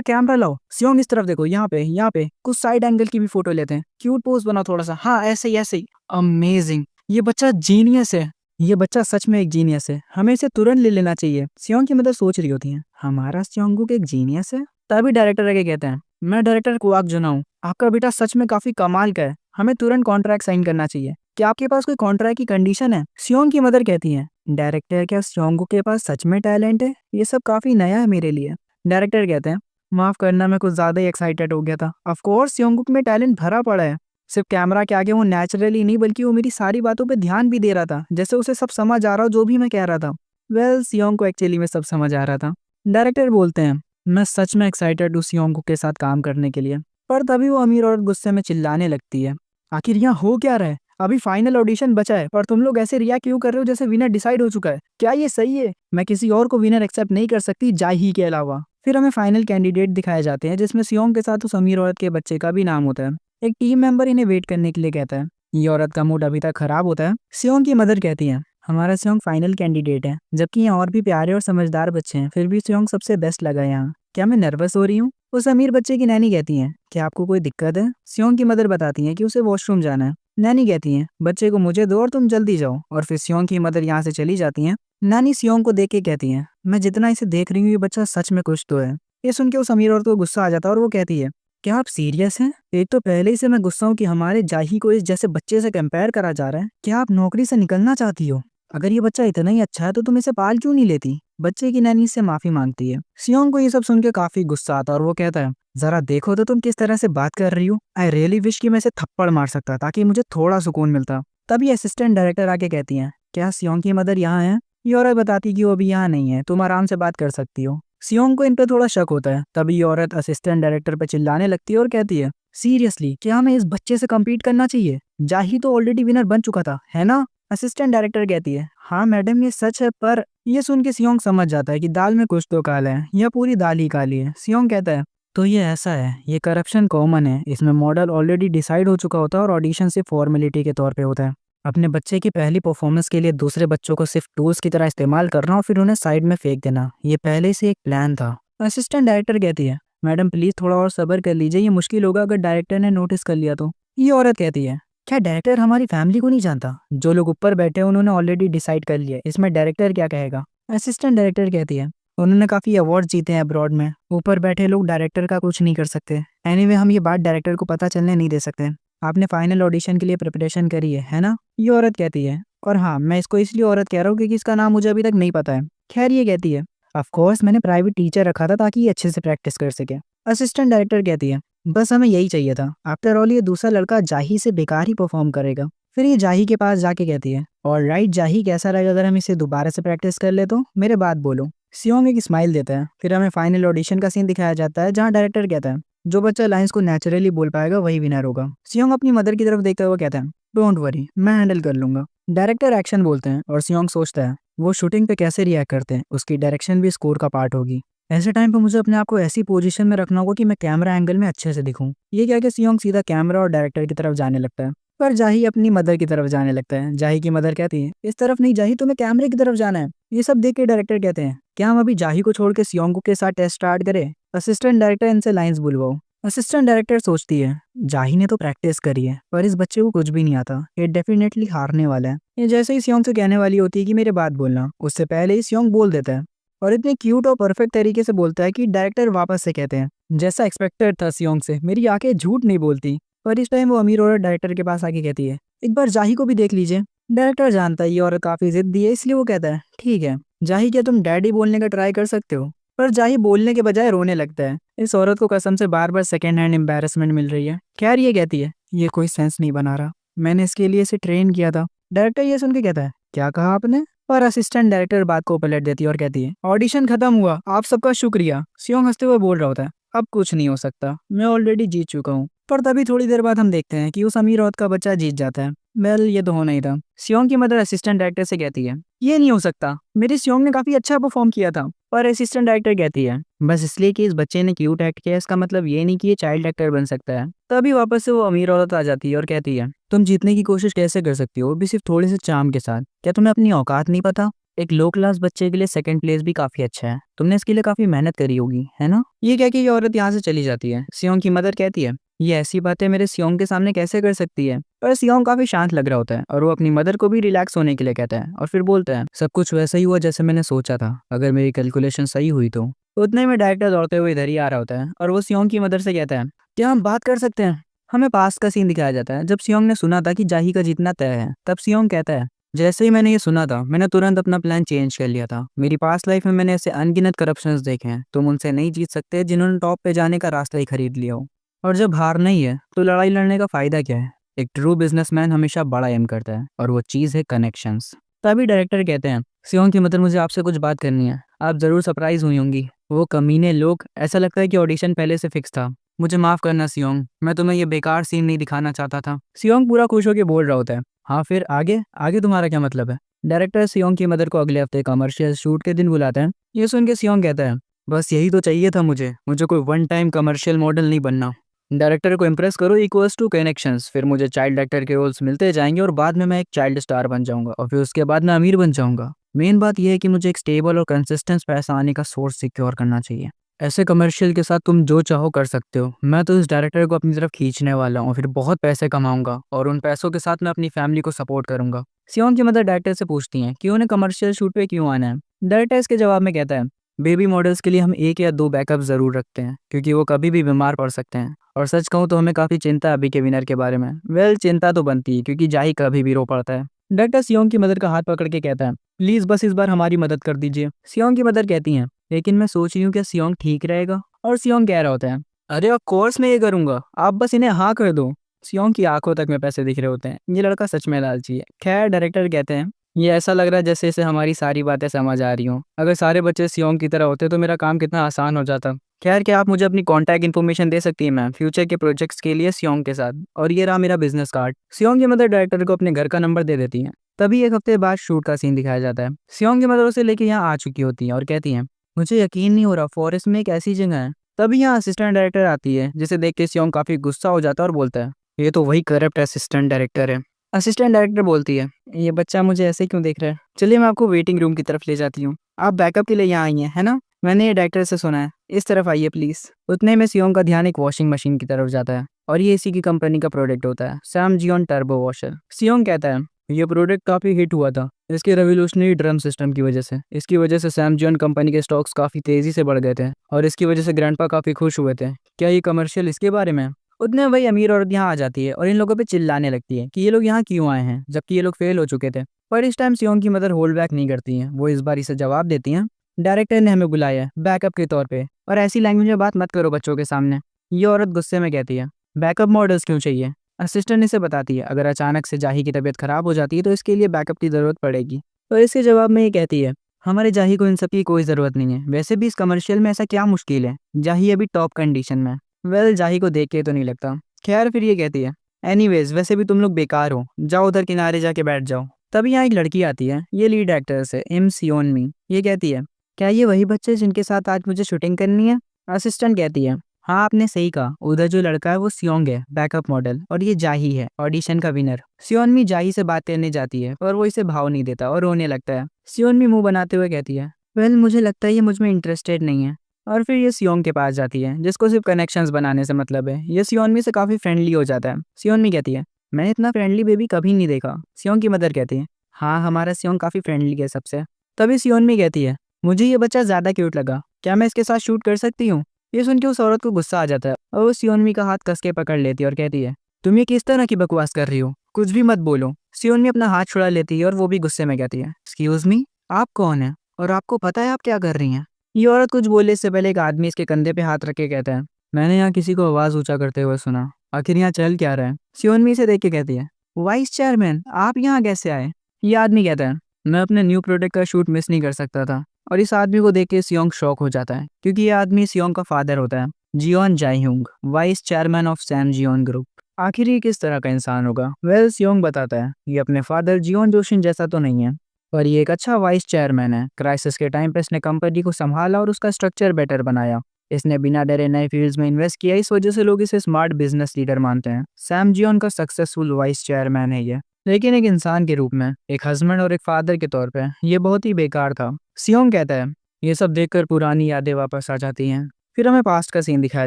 कैमरा लाओ। सियोंग इस तरफ देखो, यहाँ पे कुछ साइड एंगल की भी फोटो लेते हैं, क्यूट पोज बनाओ थोड़ा सा, हाँ ऐसे ही। अमेजिंग, ये बच्चा जीनियस है, ये बच्चा सच में एक जीनियस है, हमें इसे तुरंत ले लेना चाहिए। सियोंग की मदर सोच रही होती है, हमारा सियोंगुक एक जीनियस है? तभी डायरेक्टर आगे कहते हैं, मैं डायरेक्टर कुआक जुना हूँ, आपका बेटा सच में काफी कमाल का है, हमें तुरंत कॉन्ट्रैक्ट साइन करना चाहिए। क्या आपके पास कोई कॉन्ट्रैक्ट की कंडीशन है? सियोंग की मदर कहती है, डायरेक्टर क्या सियोंगुक के पास सच में टैलेंट है? ये सब काफी नया है मेरे लिए। डायरेक्टर कहते हैं, माफ करना, मैं कुछ ज्यादा ही एक्साइटेड हो गया था। ऑफ कोर्स सियोंगुक में टैलेंट भरा पड़ा है, सिर्फ कैमरा के आगे वो नेचुरली नहीं बल्कि वो मेरी सारी बातों पे ध्यान भी दे रहा था, जैसे उसे सब समझ आ रहा हो जो भी मैं कह रहा था। वेल सियोंग को एक्चुअली में सब समझ आ रहा था। डायरेक्टर बोलते हैं, मैं सच में एक्साइटेड हूँ सियोंग के साथ काम करने के लिए। पर तभी वो अमीर औरत गुस्से में चिल्लाने लगती है, आखिर यहाँ हो क्या रहा है? अभी फाइनल ऑडिशन बचा है और तुम लोग ऐसे रिएक्ट क्यों कर रहे हो जैसे विनर डिसाइड हो चुका है? क्या ये सही है? मैं किसी और को विनर एक्सेप्ट नहीं कर सकती जाही के अलावा। फिर हमें फाइनल कैंडिडेट दिखाए जाते हैं, जिसमें सियोंग के साथ उस अमीर औरत के बच्चे का भी नाम होता है। एक टीम मेंबर इन्हें वेट करने के लिए कहता है। ये औरत का मूड अभी तक खराब होता है। सियोंग की मदर कहती है, हमारा सियोंग फाइनल कैंडिडेट है, जबकि यहाँ और भी प्यारे और समझदार बच्चे हैं, फिर भी सियोंग सबसे बेस्ट लगा यहाँ। क्या मैं नर्वस हो रही हूँ? उस अमीर बच्चे की नैनी कहती है, क्या आपको कोई दिक्कत है? सियोंग की मदर बताती है कि उसे वॉशरूम जाना है। नैनी कहती है, बच्चे को मुझे दो और तुम जल्दी जाओ। और फिर सियोंग की मदर यहाँ से चली जाती है। नानी सियोंग को देख के कहती है, मैं जितना इसे देख रही हूँ ये बच्चा सच में कुछ तो है। ये सुन के उस अमीर औरत को गुस्सा आ जाता है और वो कहती है, क्या आप सीरियस हैं? एक तो पहले ही से मैं गुस्सा हूँ कि हमारे जाही को इस जैसे बच्चे से कंपेयर करा जा रहा है। क्या आप नौकरी से निकलना चाहती हो? अगर ये बच्चा इतना ही अच्छा है तो तुम इसे पाल क्यों नहीं लेती? बच्चे की नैनी से माफी मांगती है। सियोंग को ये सब सुन के काफी गुस्सा आता है और वो कहता है, जरा देखो तो तुम किस तरह से बात कर रही हो। आई रियली विश कि मैं इसे थप्पड़ मार सकता ताकि मुझे थोड़ा सुकून मिलता। तभी असिस्टेंट डायरेक्टर आके कहती है, क्या सियोंग की मदर यहाँ है? ये औरत बताती कि वो अभी यहाँ नहीं है, तुम आराम से बात कर सकती हो। सियोंग को इन पे थोड़ा शक होता है। तभी ये औरत असिस्टेंट डायरेक्टर पे चिल्लाने लगती है और कहती है, सीरियसली क्या हमें इस बच्चे से कम्पीट करना चाहिए? जाही तो ऑलरेडी विनर बन चुका था, है ना? असिस्टेंट डायरेक्टर कहती है, हाँ मैडम ये सच है, पर ये सुन के सियोंग समझ जाता है कि दाल में कुछ तो काला है, यह पूरी दाल ही काली है। सियोंग कहता है, तो ये ऐसा है, ये करप्शन कॉमन है, इसमें मॉडल ऑलरेडी डिसाइड हो चुका होता है और ऑडिशन सिर्फ फॉर्मेलिटी के तौर पे होता है। अपने बच्चे की पहली परफॉर्मेंस के लिए दूसरे बच्चों को सिर्फ टूल्स की तरह इस्तेमाल करना और फिर उन्हें साइड में फेंक देना, ये पहले से एक प्लान था। असिस्टेंट डायरेक्टर कहती है, मैडम प्लीज थोड़ा और सब्र कर लीजिए, ये मुश्किल होगा अगर डायरेक्टर ने नोटिस कर लिया तो। ये औरत कहती है, क्या डायरेक्टर हमारी फैमिली को नहीं जानता? जो लोग ऊपर बैठे हैं उन्होंने ऑलरेडी डिसाइड कर लिया, इसमें डायरेक्टर क्या कहेगा? असिस्टेंट डायरेक्टर कहती है, उन्होंने काफी अवार्ड जीते हैं अब्रॉड में, ऊपर बैठे लोग डायरेक्टर का कुछ नहीं कर सकते। एनीवे हम ये बात डायरेक्टर को पता चलने नहीं दे सकते। आपने फाइनल ऑडिशन के लिए प्रिपरेशन करी है ना? ये औरत कहती है, और हाँ मैं इसको इसलिए औरत कह रहा हूँ क्योंकि इसका नाम मुझे अभी तक नहीं पता है। खैर ये कहती है, ऑफ कोर्स मैंने प्राइवेट टीचर रखा था ताकि ये अच्छे से प्रैक्टिस कर सके। असिस्टेंट डायरेक्टर कहती है, बस हमें यही चाहिए था। आफ्टर ऑल ये दूसरा लड़का जाही से बेकार ही परफॉर्म करेगा। फिर ये जाही के पास जाके कहती है, और राइट जाही, कैसा रहेगा अगर हम इसे दोबारा से प्रैक्टिस कर ले तो? मेरे बात बोलो। सियोंग एक स्माइल देता है। फिर हमें फाइनल ऑडिशन का सीन दिखाया जाता है जहाँ डायरेक्टर कहता है, जो बच्चा लाइंस को नेचुरली बोल पाएगा वही विनर होगा। सियोंग अपनी मदर की तरफ देखते हुए कहता है, डोंट वरी, मैं हैंडल कर लूंगा। डायरेक्टर एक्शन बोलते हैं और सियोंग सोचता है वो शूटिंग पे कैसे रिएक्ट करते हैं, उसकी डायरेक्शन भी स्कोर का पार्ट होगी। ऐसे टाइम पे मुझे अपने आप को ऐसी पोजीशन में रखना होगा कि मैं कैमरा एंगल में अच्छे से दिखूं। ये क्या कि सियोंग सीधा कैमरा और डायरेक्टर की तरफ जाने लगता है, पर जाही अपनी मदर की तरफ जाने लगता है। जाही की मदर कहती है, इस तरफ नहीं जाही, तुम्हें कैमरे की तरफ जाना है। ये सब देख के डायरेक्टर कहते हैं, क्या हम अभी जाही को छोड़ के सियोंग के साथ टेस्ट स्टार्ट करें? असिस्टेंट डायरेक्टर इनसे लाइंस बुलवाओ। असिस्टेंट डायरेक्टर सोचती है, जाही ने तो प्रैक्टिस करी है पर इस बच्चे को कुछ भी नहीं आता, ये डेफिनेटली हारने वाला है। ये जैसे ही सियोंग से कहने वाली होती है कि मेरे बात बोलना, उससे पहले ही सियोंग बोल देता है और इतने क्यूट और परफेक्ट तरीके से बोलता है कि डायरेक्टर वापस से कहते हैं, जैसा एक्सपेक्टेड था सियोंग से, मेरी आंखें झूठ नहीं बोलती। पर इस टाइम वो अमीर औरत डायरेक्टर के पास आके कहती है, एक बार जाही को भी देख लीजिए। डायरेक्टर जानता है ये औरत काफी जिद्दी है, इसलिए वो कहता है, ठीक है जाही, क्या तुम डैडी बोलने का ट्राई कर सकते हो? पर जाही बोलने के बजाय रोने लगता है। इस औरत को कसम से बार बार सेकेंड हैंड एम्बैरेसमेंट मिल रही है। खैर ये कहती है, ये कोई सेंस नहीं बना रहा, मैंने इसके लिए इसे ट्रेन किया था। डायरेक्टर ये सुन के कहता है, क्या कहा आपने? और असिस्टेंट डायरेक्टर बात को पलट देती है और कहती है, ऑडिशन खत्म हुआ, आप सबका शुक्रिया। सियोंग हंसते हुए बोल रहा होता है, अब कुछ नहीं हो सकता, मैं ऑलरेडी जीत चुका हूँ। पर तभी थोड़ी देर बाद हम देखते हैं कि उस अमीर औरत का बच्चा जीत जाता है। वेल ये तो होना ही था। सियोंग की मदर असिस्टेंट डायरेक्टर से कहती है, ये नहीं हो सकता, मेरे सियोंग ने काफी अच्छा परफॉर्म किया था। पर असिस्टेंट डायरेक्टर कहती है, बस इसलिए कि इस बच्चे ने क्यूट एक्ट किया इसका मतलब ये नहीं कि ये चाइल्ड एक्टर बन सकता है। तभी वापस से वो अमीर औरत आ जाती है और कहती है, तुम जीतने की कोशिश कैसे कर सकती हो, वो भी सिर्फ थोड़े से चार्म के साथ? क्या तुम्हें अपनी औकात नहीं पता? एक लो क्लास बच्चे के लिए सेकंड प्लेस भी काफी अच्छा है, तुमने इसके लिए काफी मेहनत करी होगी, है ना? ये कह के ये औरत यहाँ से चली जाती है। सियोंग की मदर कहती है, ये ऐसी बातें मेरे सियोंग के सामने कैसे कर सकती है? पर सियोंग काफी शांत लग रहा होता है और वो अपनी मदर को भी रिलैक्स होने के लिए कहता है और फिर बोलता है, सब कुछ वैसा ही हुआ जैसे मैंने सोचा था, अगर मेरी कैलकुलेशन सही हुई तो। उतने में डायरेक्टर दौड़ते हुए इधर ही आ रहा होता है और वो सियोंग की मदर से कहता है, क्या हम बात कर सकते हैं? हमें पास का सीन दिखाया जाता है जब सियोंग ने सुना था कि जाही का जीतना तय है। तब सियोंग कहता है, जैसे ही मैंने ये सुना था मैंने तुरंत अपना प्लान चेंज कर लिया था। मेरी पास्ट लाइफ में मैंने ऐसे अनगिनत करप्शंस देखे हैं, तुम उनसे नहीं जीत सकते जिन्होंने टॉप पे जाने का रास्ता ही खरीद लिया हो। और जब हार नहीं है तो लड़ाई लड़ने का फायदा क्या है? एक ट्रू बिजनेसमैन हमेशा बड़ा एम करता है और वो चीज़ है कनेक्शंस। तभी डायरेक्टर कहते हैं, सियोंग की मदर मुझे आपसे कुछ बात करनी है, आप जरूर सरप्राइज हुई होंगी। वो कमीने लोग, ऐसा लगता है कि ऑडिशन पहले से फिक्स था। मुझे माफ करना सियोंग, मैं तुम्हें ये बेकार सीन नहीं दिखाना चाहता था। सियोंग पूरा खुश होकर बोल रहा होता है, हाँ फिर आगे आगे तुम्हारा क्या मतलब है? डायरेक्टर सियोंग की मदर को अगले हफ्ते कमर्शियल शूट के दिन बुलाता है। ये सुन के सियोंग कहता है, बस यही तो चाहिए था मुझे कोई वन टाइम कमर्शियल मॉडल नहीं बनना। डायरेक्टर को इम्प्रेस करो इक्वल्स टू कनेक्शंस, फिर मुझे चाइल्ड एक्टर के रोल्स मिलते जाएंगे और बाद में मैं एक चाइल्ड स्टार बन जाऊंगा और फिर उसके बाद मैं अमीर बन जाऊंगा। मेन बात यह है कि मुझे एक स्टेबल और कंसिस्टेंट पैसा आने का सोर्स सिक्योर करना चाहिए। ऐसे कमर्शियल के साथ तुम जो चाहो कर सकते हो। मैं तो इस डायरेक्टर को अपनी तरफ खींचने वाला हूँ, फिर बहुत पैसे कमाऊंगा और उन पैसों के साथ मैं अपनी फैमिली को सपोर्ट करूंगा। सियोंग की मदर डायरेक्टर से पूछती हैं कि उन्हें कमर्शियल शूट पे क्यों आना है। डायरेक्टर इसके जवाब में कहता है, बेबी मॉडल्स के लिए हम 1 या 2 बैकअप जरूर रखते हैं क्योंकि वो कभी भी बीमार पड़ सकते हैं। और सच कहूँ तो हमें काफी चिंता है अभी के विनर के बारे में। वेल चिंता तो बनती है क्योंकि जाही कभी भी रो पड़ता है। डायरेक्टर सियोंग की मदर का हाथ पकड़ के कहता है, प्लीज बस इस बार हमारी मदद कर दीजिए। सियोंग की मदर कहती हैं, लेकिन मैं सोच रही हूँ क्या सियोंग ठीक रहेगा? और सियोंग कह रहा होता है, अरे ऑफ कोर्स मैं ये करूंगा, आप बस इन्हें हाँ कर दो। सियोंग की आंखों तक में पैसे दिख रहे होते हैं, ये लड़का सच में लालची है। खैर डायरेक्टर कहते हैं, ये ऐसा लग रहा है जैसे इसे हमारी सारी बातें समझ आ रही हों। अगर सारे बच्चे सियोंग की तरह होते तो मेरा काम कितना आसान हो जाता। खैर क्या आप मुझे अपनी कॉन्टैक्ट इन्फॉर्मेशन दे सकती है मैम, फ्यूचर के प्रोजेक्ट्स के लिए सियोंग के साथ। और ये रहा मेरा बिजनेस कार्ड। सियोंग की मदर डायरेक्टर को अपने घर का नंबर दे देती है। तभी 1 हफ्ते बाद शूट का सीन दिखाया जाता है। सियोंग की मदर उसे लेके यहाँ आ चुकी होती है और कहती हैं, मुझे यकीन नहीं हो रहा फॉरेस्ट में एक ऐसी जगह है। तभी यहाँ असिस्टेंट डायरेक्टर आती है जिसे देख के सियोंग काफी गुस्सा हो जाता है और बोलता है, ये तो वही करप्ट असिस्टेंट डायरेक्टर है। असिस्टेंट डायरेक्टर बोलती है, ये बच्चा मुझे ऐसे क्यों देख रहा है, चलिए मैं आपको वेटिंग रूम की तरफ ले जाती हूँ। आप बैकअप के लिए यहाँ आई हैं है ना? मैंने ये डायरेक्टर से सुना है, इस तरफ आइए प्लीज। उतने में सियोंग का ध्यान एक वॉशिंग मशीन की तरफ जाता है और ये इसी की कंपनी का प्रोडक्ट होता है, सैमजियोन टर्बो वॉशर। सियोंग कहता है, ये प्रोडक्ट काफी हिट हुआ था इसके रेवोल्यूशनरी ड्रम सिस्टम की वजह से। इसकी वजह से सैमजियोन कंपनी के स्टॉक्स काफी तेजी से बढ़ गए थे और इसकी वजह से ग्रैंडपा काफी खुश हुए थे। क्या ये कमर्शियल इसके बारे में? उतने वही अमीर औरत यहाँ आ जाती है और इन लोगों पे चिल्लाने लगती है कि ये लोग यहाँ क्यों आए हैं जबकि ये लोग फेल हो चुके थे। पर इस टाइम सियोंग की मदर होल्ड बैक नहीं करती हैं, वो इस बार इसे जवाब देती हैं, डायरेक्टर ने हमें बुलाया है बैकअप के तौर पे और ऐसी लैंग्वेज में बात मत करो बच्चों के सामने। ये औरत गुस्से में कहती है, बैकअप मॉडल्स क्यों चाहिए? असिस्टेंट इसे बताती है, अगर अचानक से जाही की तबीयत खराब हो जाती है तो इसके लिए बैकअप की जरूरत पड़ेगी। और इसके जवाब में ये कहती है, हमारे जाही को इन सब की कोई जरूरत नहीं है, वैसे भी इस कमर्शियल में ऐसा क्या मुश्किल है, जाही अभी टॉप कंडीशन में। वेल जाही को देख के तो नहीं लगता। खैर फिर ये कहती है, एनीवेज वैसे भी तुम लोग बेकार हो, जाओ उधर किनारे जाके बैठ जाओ। तभी यहाँ एक लड़की आती है, ये लीड एक्ट्रेस है इम सियोन मी। ये कहती है, क्या ये वही बच्चे जिनके साथ आज मुझे शूटिंग करनी है? असिस्टेंट कहती है, हाँ आपने सही कहा, उधर जो लड़का है वो सियोंग है, बैकअप मॉडल, और ये जाही है, ऑडिशन का विनर। सियोनमी जाही से बात करने जाती है और वो इसे भाव नहीं देता और रोने लगता है। सियोनमी मुंह बनाते हुए कहती है, वेल मुझे लगता है ये मुझ में इंटरेस्टेड नहीं है। और फिर ये सियोंग के पास जाती है जिसको सिर्फ कनेक्शंस बनाने से मतलब है। ये सियोनमी से काफी फ्रेंडली हो जाता है। सियोनमी कहती है, मैंने इतना फ्रेंडली बेबी कभी नहीं देखा। सियोंग की मदर कहती है, हाँ हमारा सियोंग काफी फ्रेंडली है सबसे। तभी सियोनमी कहती है, मुझे ये बच्चा ज्यादा क्यूट लगा, क्या मैं इसके साथ शूट कर सकती हूँ? ये सुन के उस औरत को गुस्सा आ जाता है और वो सियोनमी का हाथ कस के पकड़ लेती है और कहती है, तुम ये किस तरह की बकवास कर रही हो, कुछ भी मत बोलो। सियोनमी अपना हाथ छुड़ा लेती है और वो भी गुस्से में कहती है, एक्सक्यूज मी, आप कौन है और आपको पता है आप क्या कर रही हैं? ये औरत कुछ बोलने से पहले एक आदमी इसके कंधे पे हाथ रख के कहता है, मैंने यहाँ किसी को आवाज ऊंचा करते हुए सुना, आखिर यहाँ चल क्या रहा है? सियोनमी से देख के कहती है, वाइस चेयरमैन आप यहाँ कैसे आए? ये आदमी कहता है, मैं अपने न्यू प्रोडक्ट का शूट मिस नहीं कर सकता था। और इस आदमी को देख के सियोंग शॉक हो जाता है क्योंकि ये आदमी सियोंग का फादर होता है, Jeon Jaehyung, vice chairman of Sam Jeon group. आखिर ये किस तरह का इंसान होगा? वेल सियोंग बताता है, ये अपने फादर जियोन जोशिन जैसा तो नहीं है, पर ये एक अच्छा वाइस चेयरमैन है। क्राइसिस के टाइम पे इसने कंपनी को संभाला और उसका स्ट्रक्चर बेटर बनाया। इसने बिना डरे नए फील्ड्स में इन्वेस्ट किया, इस वजह से लोग इसे स्मार्ट बिजनेस लीडर मानते हैं। सैम जियोन का सक्सेसफुल वाइस चेयरमैन है ये, लेकिन एक इंसान के रूप में, एक हस्बैंड और एक फादर के तौर पे ये बहुत ही बेकार था। सियोंग कहता है, ये सब देखकर पुरानी यादें वापस आ जाती हैं। फिर हमें पास्ट का सीन दिखाया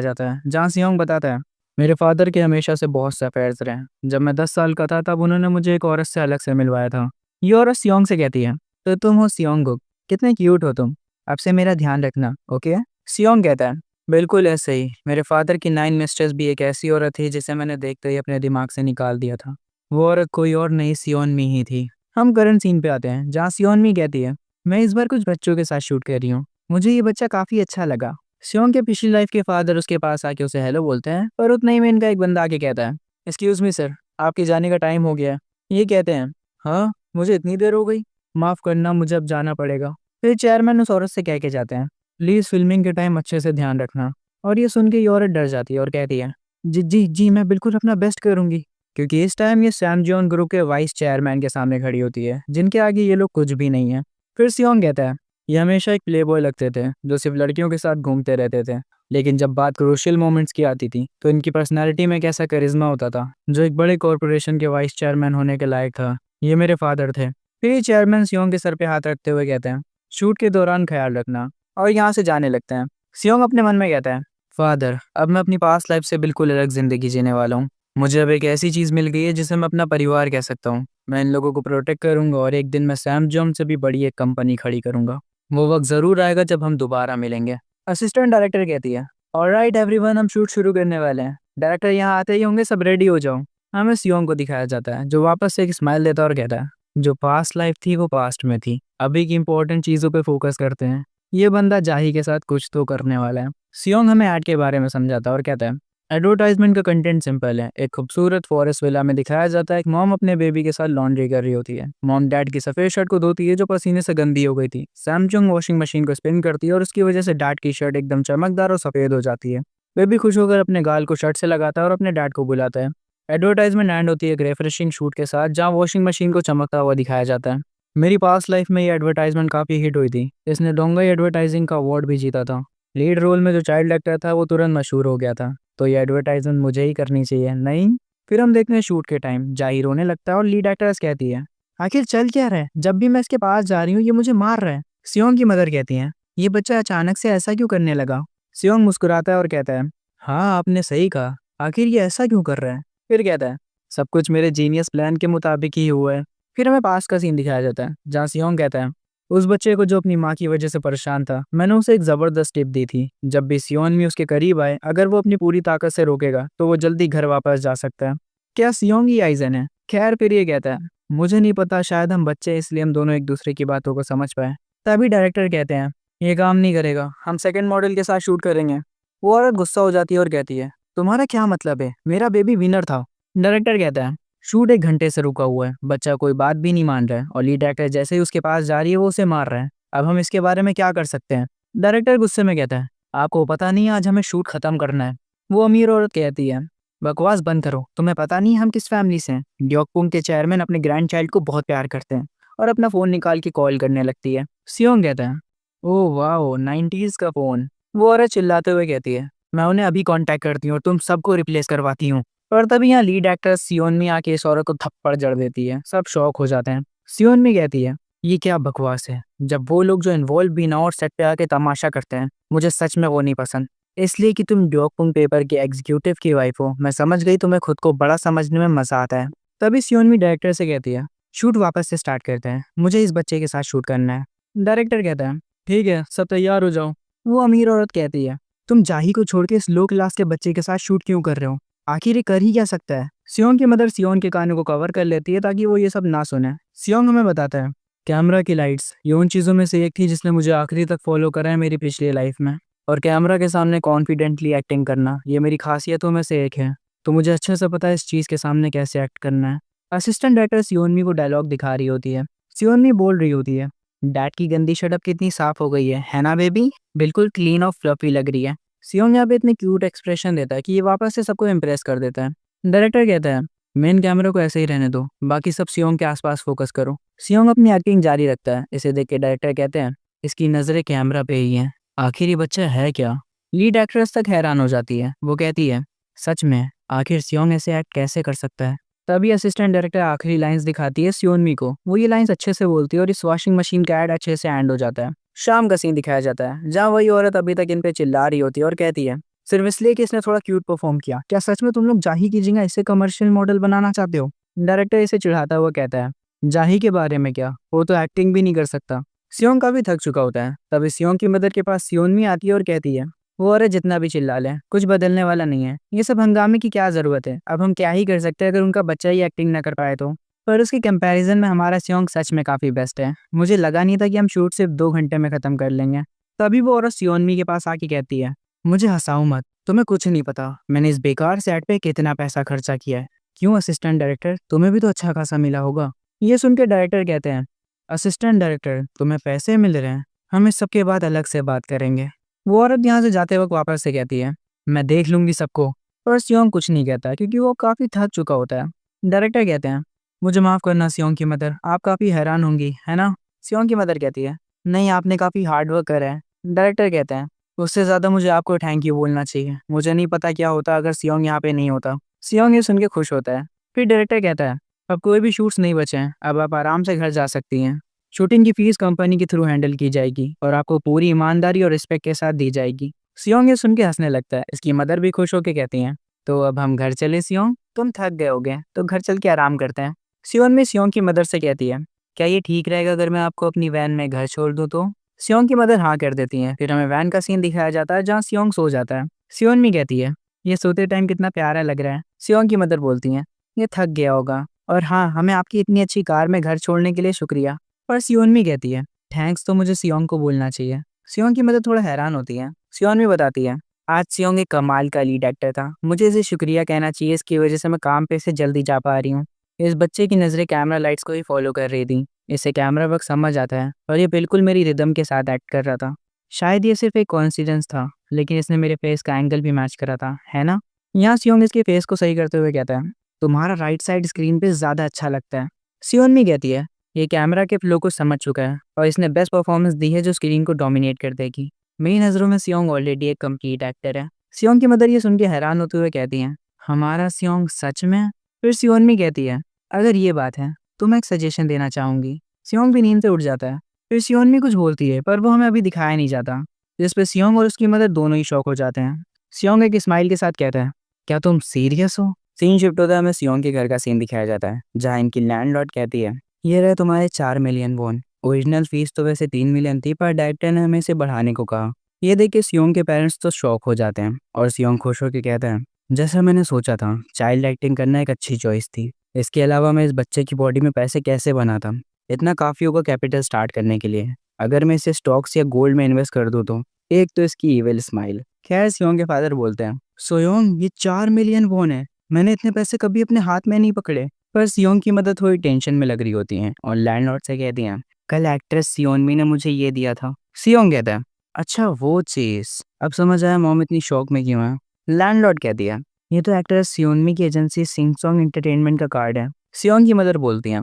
जाता है जहाँ सियोंग बताता है, मेरे फादर के हमेशा से बहुत से अफेयर्स रहे। जब मैं 10 साल का था तब उन्होंने मुझे एक औरत से अलग से मिलवाया था। ये औरत सियोंग से कहती है, तो तुम हो सियोंगुक, कितने क्यूट हो तुम, अब से मेरा ध्यान रखना, ओके? सियोंग कहता है, बिल्कुल ऐसे ही, मेरे फादर की 9 मिस्ट्रेस भी एक ऐसी औरत थी जिसे मैंने देखते ही अपने दिमाग से निकाल दिया था। वो औरत कोई और नहीं, सियोनमी ही थी। हम करंट सीन पे आते हैं जहाँ सियोनमी कहती है, मैं इस बार कुछ बच्चों के साथ शूट कर रही हूँ, मुझे ये बच्चा काफी अच्छा लगा। सियोंग के पिछली लाइफ के फादर उसके पास आके उसे हेलो बोलते हैं, पर उतना ही में इनका एक बंदा आके कहता है, एक्सक्यूज मी सर, आपके जाने का टाइम हो गया है। ये कहते हैं, हाँ मुझे इतनी देर हो गई, माफ करना मुझे अब जाना पड़ेगा। फिर चेयरमैन उस औरत से कह के जाते हैं, प्लीज फिल्मिंग के टाइम अच्छे से ध्यान रखना। और ये सुन के ये औरत डर जाती है और कहती है, जी जी जी मैं बिल्कुल अपना बेस्ट करूंगी। क्योंकि इस टाइम ये सैम जियोन ग्रुप के वाइस चेयरमैन के सामने खड़ी होती है जिनके आगे ये लोग कुछ भी नहीं है। फिर सियोंग कहता है, ये हमेशा एक प्ले बॉय लगते थे जो सिर्फ लड़कियों के साथ घूमते रहते थे, लेकिन जब बात क्रूशियल मोमेंट्स की आती थी तो इनकी पर्सनैलिटी में कैसा करिश्मा होता था जो एक बड़े कॉरपोरेशन के वाइस चेयरमैन होने के लायक था। ये मेरे फादर थे। फिर ये चेयरमैन सियोंग के सर पे हाथ रखते हुए कहते हैं, शूट के दौरान ख्याल रखना, और यहाँ से जाने लगते हैं। सियोंग अपने मन में कहता है, फादर अब मैं अपनी पास्ट लाइफ से बिल्कुल अलग जिंदगी जीने वाला हूँ। मुझे अब एक ऐसी चीज मिल गई है जिसे मैं अपना परिवार कह सकता हूँ। मैं इन लोगों को प्रोटेक्ट करूंगा और एक दिन मैं सैम जॉन से भी बड़ी एक कंपनी खड़ी करूंगा। वो वक्त जरूर आएगा जब हम दोबारा मिलेंगे। असिस्टेंट डायरेक्टर कहती है, ऑलराइट एवरीवन, हम शूट शुरू करने वाले हैं। डायरेक्टर यहाँ आते ही होंगे, सब रेडी हो जाओ। हमें सियोंग को दिखाया जाता है जो वापस से एक स्माइल देता है और कहता है, जो पास्ट लाइफ थी वो पास्ट में थी, अभी की इंपॉर्टेंट चीजों पे फोकस करते हैं। ये बंदा जाही के साथ कुछ तो करने वाला है। सियोंग हमें ऐड के बारे में समझाता है और कहता है, एडवर्टाइजमेंट का कंटेंट सिंपल है। एक खूबसूरत फॉरेस्ट विला में दिखाया जाता है एक मॉम अपने बेबी के साथ लॉन्ड्री कर रही होती है। मॉम डैड की सफेद शर्ट को धोती है जो पसीने से गंदी हो गई थी। सैमसंग वॉशिंग मशीन को स्पिन करती है और उसकी वजह से डैड की शर्ट एकदम चमकदार और सफेद हो जाती है। बेबी खुश होकर अपने गाल को शर्ट से लगाता है और अपने डैड को बुलाता है। एडवर्टाइजमेंट एंड होती है एक रिफ्रेशिंग शूट के साथ जहाँ वॉशिंग मशीन को चमकता हुआ दिखाया जाता है। मेरी पास्ट लाइफ में ये एडवर्टाइजमेंट काफी हिट हुई थी। इसने डोंगई एडवर्टाइजिंग का अवार्ड भी जीता था। लीड रोल में जो चाइल्ड एक्टर था वो तुरंत मशहूर हो गया था, तो ये एडवर्टाइजमेंट मुझे ही करनी चाहिए, नहीं? फिर हम देखते हैं शूट के टाइम जाहिर रोने लगता है और लीड एक्ट्रेस कहती है, आखिर चल क्या रहा है, जब भी मैं इसके पास जा रही हूँ ये मुझे मार रहा है। सियोंग की मदर कहती है, ये बच्चा अचानक से ऐसा क्यों करने लगा? सियोंग मुस्कुराता है और कहता है, हाँ आपने सही कहा, आखिर ये ऐसा क्यों कर रहा है? फिर कहता है, सब कुछ मेरे जीनियस प्लान के मुताबिक ही हुआ है। फिर हमें पास का सीन दिखाया जाता है जहाँ सियोंग कहता है, उस बच्चे को जो अपनी माँ की वजह से परेशान था, मैंने उसे एक जबरदस्त टिप दी थी। जब भी सियोनमी उसके करीब आए, अगर वो अपनी पूरी ताकत से रोकेगा तो वो जल्दी घर वापस जा सकता है। क्या सियोंग ही आइजन है? खैर फिर ये कहता है, मुझे नहीं पता, शायद हम बच्चे हैं, इसलिए हम दोनों एक दूसरे की बातों को समझ पाए। तभी डायरेक्टर कहते हैं, ये काम नहीं करेगा, हम सेकंड मॉडल के साथ शूट करेंगे। वो औरत गुस्सा हो जाती है और कहती है, तुम्हारा क्या मतलब है, मेरा बेबी विनर था। डायरेक्टर कहता है, शूट 1 घंटे से रुका हुआ है, बच्चा कोई बात भी नहीं मान रहा है और लीड एक्टर जैसे ही उसके पास जा रही है वो उसे मार रहा है। अब हम इसके बारे में क्या कर सकते हैं? डायरेक्टर गुस्से में कहता है, आपको पता नहीं आज हमें शूट खत्म करना है। वो अमीर औरत कहती है, बकवास बंद करो, तुम्हें पता नहीं हम किस फैमिली से हैं। ग्योकपुंग के चेयरमैन अपने ग्रैंड चाइल्ड को बहुत प्यार करते हैं। और अपना फोन निकाल के कॉल करने लगती है। सियोंग कहता है, ओह वाओ 90s का फोन। वो औरत चिल्लाते हुए कहती है, मैं उन्हें अभी कांटेक्ट करती हूँ और तुम सबको रिप्लेस करवाती हूँ। और तभी यहाँ लीड एक्ट्रेस सियोनमी आके इस औरत को थप्पड़ जड़ देती है। सब शॉक हो जाते हैं। सियोनमी कहती है, ये क्या बकवास है। जब वो लोग जो इन्वॉल्व भी ना और सेट पे आके तमाशा करते हैं, मुझे सच में वो नहीं पसंद। इसलिए कि तुम ड्योकपुंग पेपर के एग्जीक्यूटिव की वाइफ हो, मैं समझ गई तुम्हें खुद को बड़ा समझने में मजा आता है। तभी सियोनमी डायरेक्टर से कहती है, शूट वापस से स्टार्ट करते हैं, मुझे इस बच्चे के साथ शूट करना है। डायरेक्टर कहता है, ठीक है, सब तैयार हो जाओ। वो अमीर औरत कहती है, तुम जाही को छोड़ के इस लो क्लास के बच्चे के साथ शूट क्यों कर रहे हो? आखिर ये कर ही क्या सकता है? सियोंग की मदर सियोन के कानों को कवर कर लेती है ताकि वो ये सब ना सुने। सियोंग हमें बताता है, कैमरा की लाइट्स ये उन चीज़ों में से एक थी जिसने मुझे आखिरी तक फॉलो करा है मेरी पिछली लाइफ में। और कैमरा के सामने कॉन्फिडेंटली एक्टिंग करना ये मेरी खासियतों में से एक है। तो मुझे अच्छे से पता है इस चीज़ के सामने कैसे एक्ट करना है। असिस्टेंट डायरेक्टर सियोनमी को डायलॉग दिखा रही होती है। सियोनमी बोल रही होती है, डैड की गंदी शटअप कितनी साफ हो गई है ना बेबी? बिल्कुल क्लीन और फ्लफी लग रही है। सियोंग यहाँ पे इतने क्यूट एक्सप्रेशन देता है कि ये वापस से सबको इम्प्रेस कर देता है। डायरेक्टर कहता है, मेन कैमरा को ऐसे ही रहने दो, बाकी सब सियोंग के आसपास फोकस करो। सियोंग अपनी एक्टिंग जारी रखता है। इसे देख के डायरेक्टर कहते हैं, इसकी नजरें कैमरा पे ही हैं, आखिर ये बच्चा है क्या? लीड एक्ट्रेस तक हैरान हो जाती है। वो कहती है, सच में आखिर सियोंग ऐसे एक्ट कैसे कर सकता है? तभी असिस्टेंट डायरेक्टर आखिरी लाइंस दिखाती है सियोनमी को। वो ये लाइंस अच्छे से बोलती है और इस वॉशिंग मशीन का ऐड अच्छे से एंड हो जाता है। शाम का सीन दिखाया जाता है जहाँ वही औरत अभी तक इन पे चिल्ला रही होती है और कहती है, सिर्फ इसलिए कि इसने थोड़ा क्यूट परफॉर्म किया, क्या सच में तुम लोग जाही की जगह इसे कमर्शियल मॉडल बनाना चाहते हो? डायरेक्टर इसे चिढ़ाता हुआ कहता है, जाही के बारे में क्या, वो तो एक्टिंग भी नहीं कर सकता। सियोंग काफी थक चुका होता है। तभी सियोंग की मदर के पास सियोनमी आती है और कहती है, वो औरत जितना भी चिल्ला ले कुछ बदलने वाला नहीं है। ये सब हंगामे की क्या जरूरत है? अब हम क्या ही कर सकते हैं अगर उनका बच्चा ही एक्टिंग ना कर पाए तो। पर उसके कंपैरिजन में हमारा सियोंग सच में काफी बेस्ट है। मुझे लगा नहीं था कि हम शूट सिर्फ 2 घंटे में खत्म कर लेंगे। तभी वो औरत सियोनमी के पास आके कहती है, मुझे हंसाओ मत, तुम्हें कुछ नहीं पता मैंने इस बेकार सेट पे कितना पैसा खर्चा किया है। क्यों असिस्टेंट डायरेक्टर, तुम्हें भी तो अच्छा खासा मिला होगा। ये सुन के डायरेक्टर कहते हैं, असिस्टेंट डायरेक्टर तुम्हें पैसे मिल रहे हैं, हम इस सब के बाद अलग से बात करेंगे। वो औरत यहाँ से जाते वक्त वापस से कहती है, मैं देख लूंगी सबको। पर सियोंग कुछ नहीं कहता क्योंकि वो काफी थक चुका होता है। डायरेक्टर कहते हैं, मुझे माफ करना सियोंग की मदर, आप काफी हैरान होंगी है ना? सियोंग की मदर कहती है, नहीं आपने काफी हार्ड वर्क करा है। डायरेक्टर कहते हैं, उससे ज्यादा मुझे आपको थैंक यू बोलना चाहिए। मुझे नहीं पता क्या होता अगर सियोंग यहाँ पे नहीं होता। सियोंग ये सुन के खुश होता है। फिर डायरेक्टर कहता है, अब कोई भी शूट्स नहीं बचे हैं, अब आप आराम से घर जा सकती हैं। शूटिंग की फीस कंपनी के थ्रू हैंडल की जाएगी और आपको पूरी ईमानदारी और रिस्पेक्ट के साथ दी जाएगी। सियोंग ये सुन के हंसने लगता है। इसकी मदर भी खुश होकर कहती हैं, तो अब हम घर चले सियोंग, तुम थक गए होगे तो घर चल के आराम करते हैं। सियोंग की मदर से कहती है, क्या ये ठीक रहेगा अगर मैं आपको अपनी वैन में घर छोड़ दूँ तो? सियोंग की मदर हाँ कर देती हैं। फिर हमें वैन का सीन दिखाया जाता है जहाँ सियोंग सो जाता है। सियोनमी कहती है, ये सोते टाइम कितना प्यारा लग रहा है। सियोंग की मदर बोलती हैं, ये थक गया होगा, और हाँ हमें आपकी इतनी अच्छी कार में घर छोड़ने के लिए शुक्रिया। पर सियोनमी कहती है, थैंक्स तो मुझे सियोंग को बोलना चाहिए। सियोंग की मदर थोड़ा हैरान होती है। सियोनमी बताती है, आज सियोंग एक कमाल का लीड एक्टर था, मुझे इसे शुक्रिया कहना चाहिए, इसकी वजह से मैं काम पे से जल्दी जा पा रही हूँ। इस बच्चे की नज़रें कैमरा लाइट्स को ही फॉलो कर रही थी। इसे कैमरा वर्क समझ आता है और ये बिल्कुल मेरी रिदम के साथ एक्ट कर रहा था। शायद ये सिर्फ एक कॉन्सिडेंस था, लेकिन इसने मेरे फेस का एंगल भी मैच करा था, है ना? यहाँ सियोंग इसके फेस को सही करते हुए कहता है, तुम्हारा राइट साइड स्क्रीन पे ज़्यादा अच्छा लगता है। सियोनमी कहती है, ये कैमरा के फ्लो को समझ चुका है और इसने बेस्ट परफॉर्मेंस दी है जो स्क्रीन को डोमिनेट कर देगी। मेरी नज़रों में सियोंग ऑलरेडी एक कंप्लीट एक्टर है। सियोंग की मदर ये सुन के हैरान होते हुए कहती हैं, हमारा सियोंग सच में? फिर सियोनमी कहती है, अगर ये बात है तो मैं एक सजेशन देना चाहूँगी। सियोंग भी नींद से उठ जाता है। फिर सियोनमी कुछ बोलती है पर वो हमें अभी दिखाया नहीं जाता, जिस पे सियोंग और उसकी मदर दोनों ही शॉक हो जाते हैं। सियोंग एक स्माइल के साथ कहता है, क्या तुम सीरियस हो? सीन शिफ्ट होता है, हमें सियोंग के घर का सीन दिखाया जाता है जहाँ इनकी लैंडलॉर्ड कहती है, ये रहे तुम्हारे 4 मिलियन वॉन। ओरिजिनल फीस तो वैसे 3 मिलियन थी पर डायरेक्टर ने हमें इसे बढ़ाने को कहा। ये देख के सियोंग के पेरेंट्स तो शॉक हो जाते हैं और सियोंग खुश होकर कहता है, जैसा मैंने सोचा था चाइल्ड एक्टिंग करना एक अच्छी चॉइस थी। इसके अलावा मैं इस बच्चे की बॉडी में पैसे कैसे बनाता, इतना काफ़ी होगा कैपिटल स्टार्ट करने के लिए। अगर मैं इसे स्टॉक्स या गोल्ड में इन्वेस्ट कर दूँ तो। एक तो इसकी इविल स्माइल। खैर सियोंग के फादर बोलते हैं, सोयोंग ये 4 मिलियन वॉन है, मैंने इतने पैसे कभी अपने हाथ में नहीं पकड़े। पर सियोंग की मदद थोड़ी टेंशन में लग रही होती हैं और लैंडलॉर्ड से कहती हैं, कल एक्ट्रेस सियोनमी ने मुझे ये दिया था। सियोंग कहता है, अच्छा वो चीज़, अब समझ आया मॉम इतनी शौक में क्यों है। लैंडलॉर्ड कहती है, ये तो एक्ट्रेस सियोनमी की एजेंसी सिंग सॉन्ग एंटरटेनमेंट का कार्ड है। सियोंग की मदर बोलती हैं,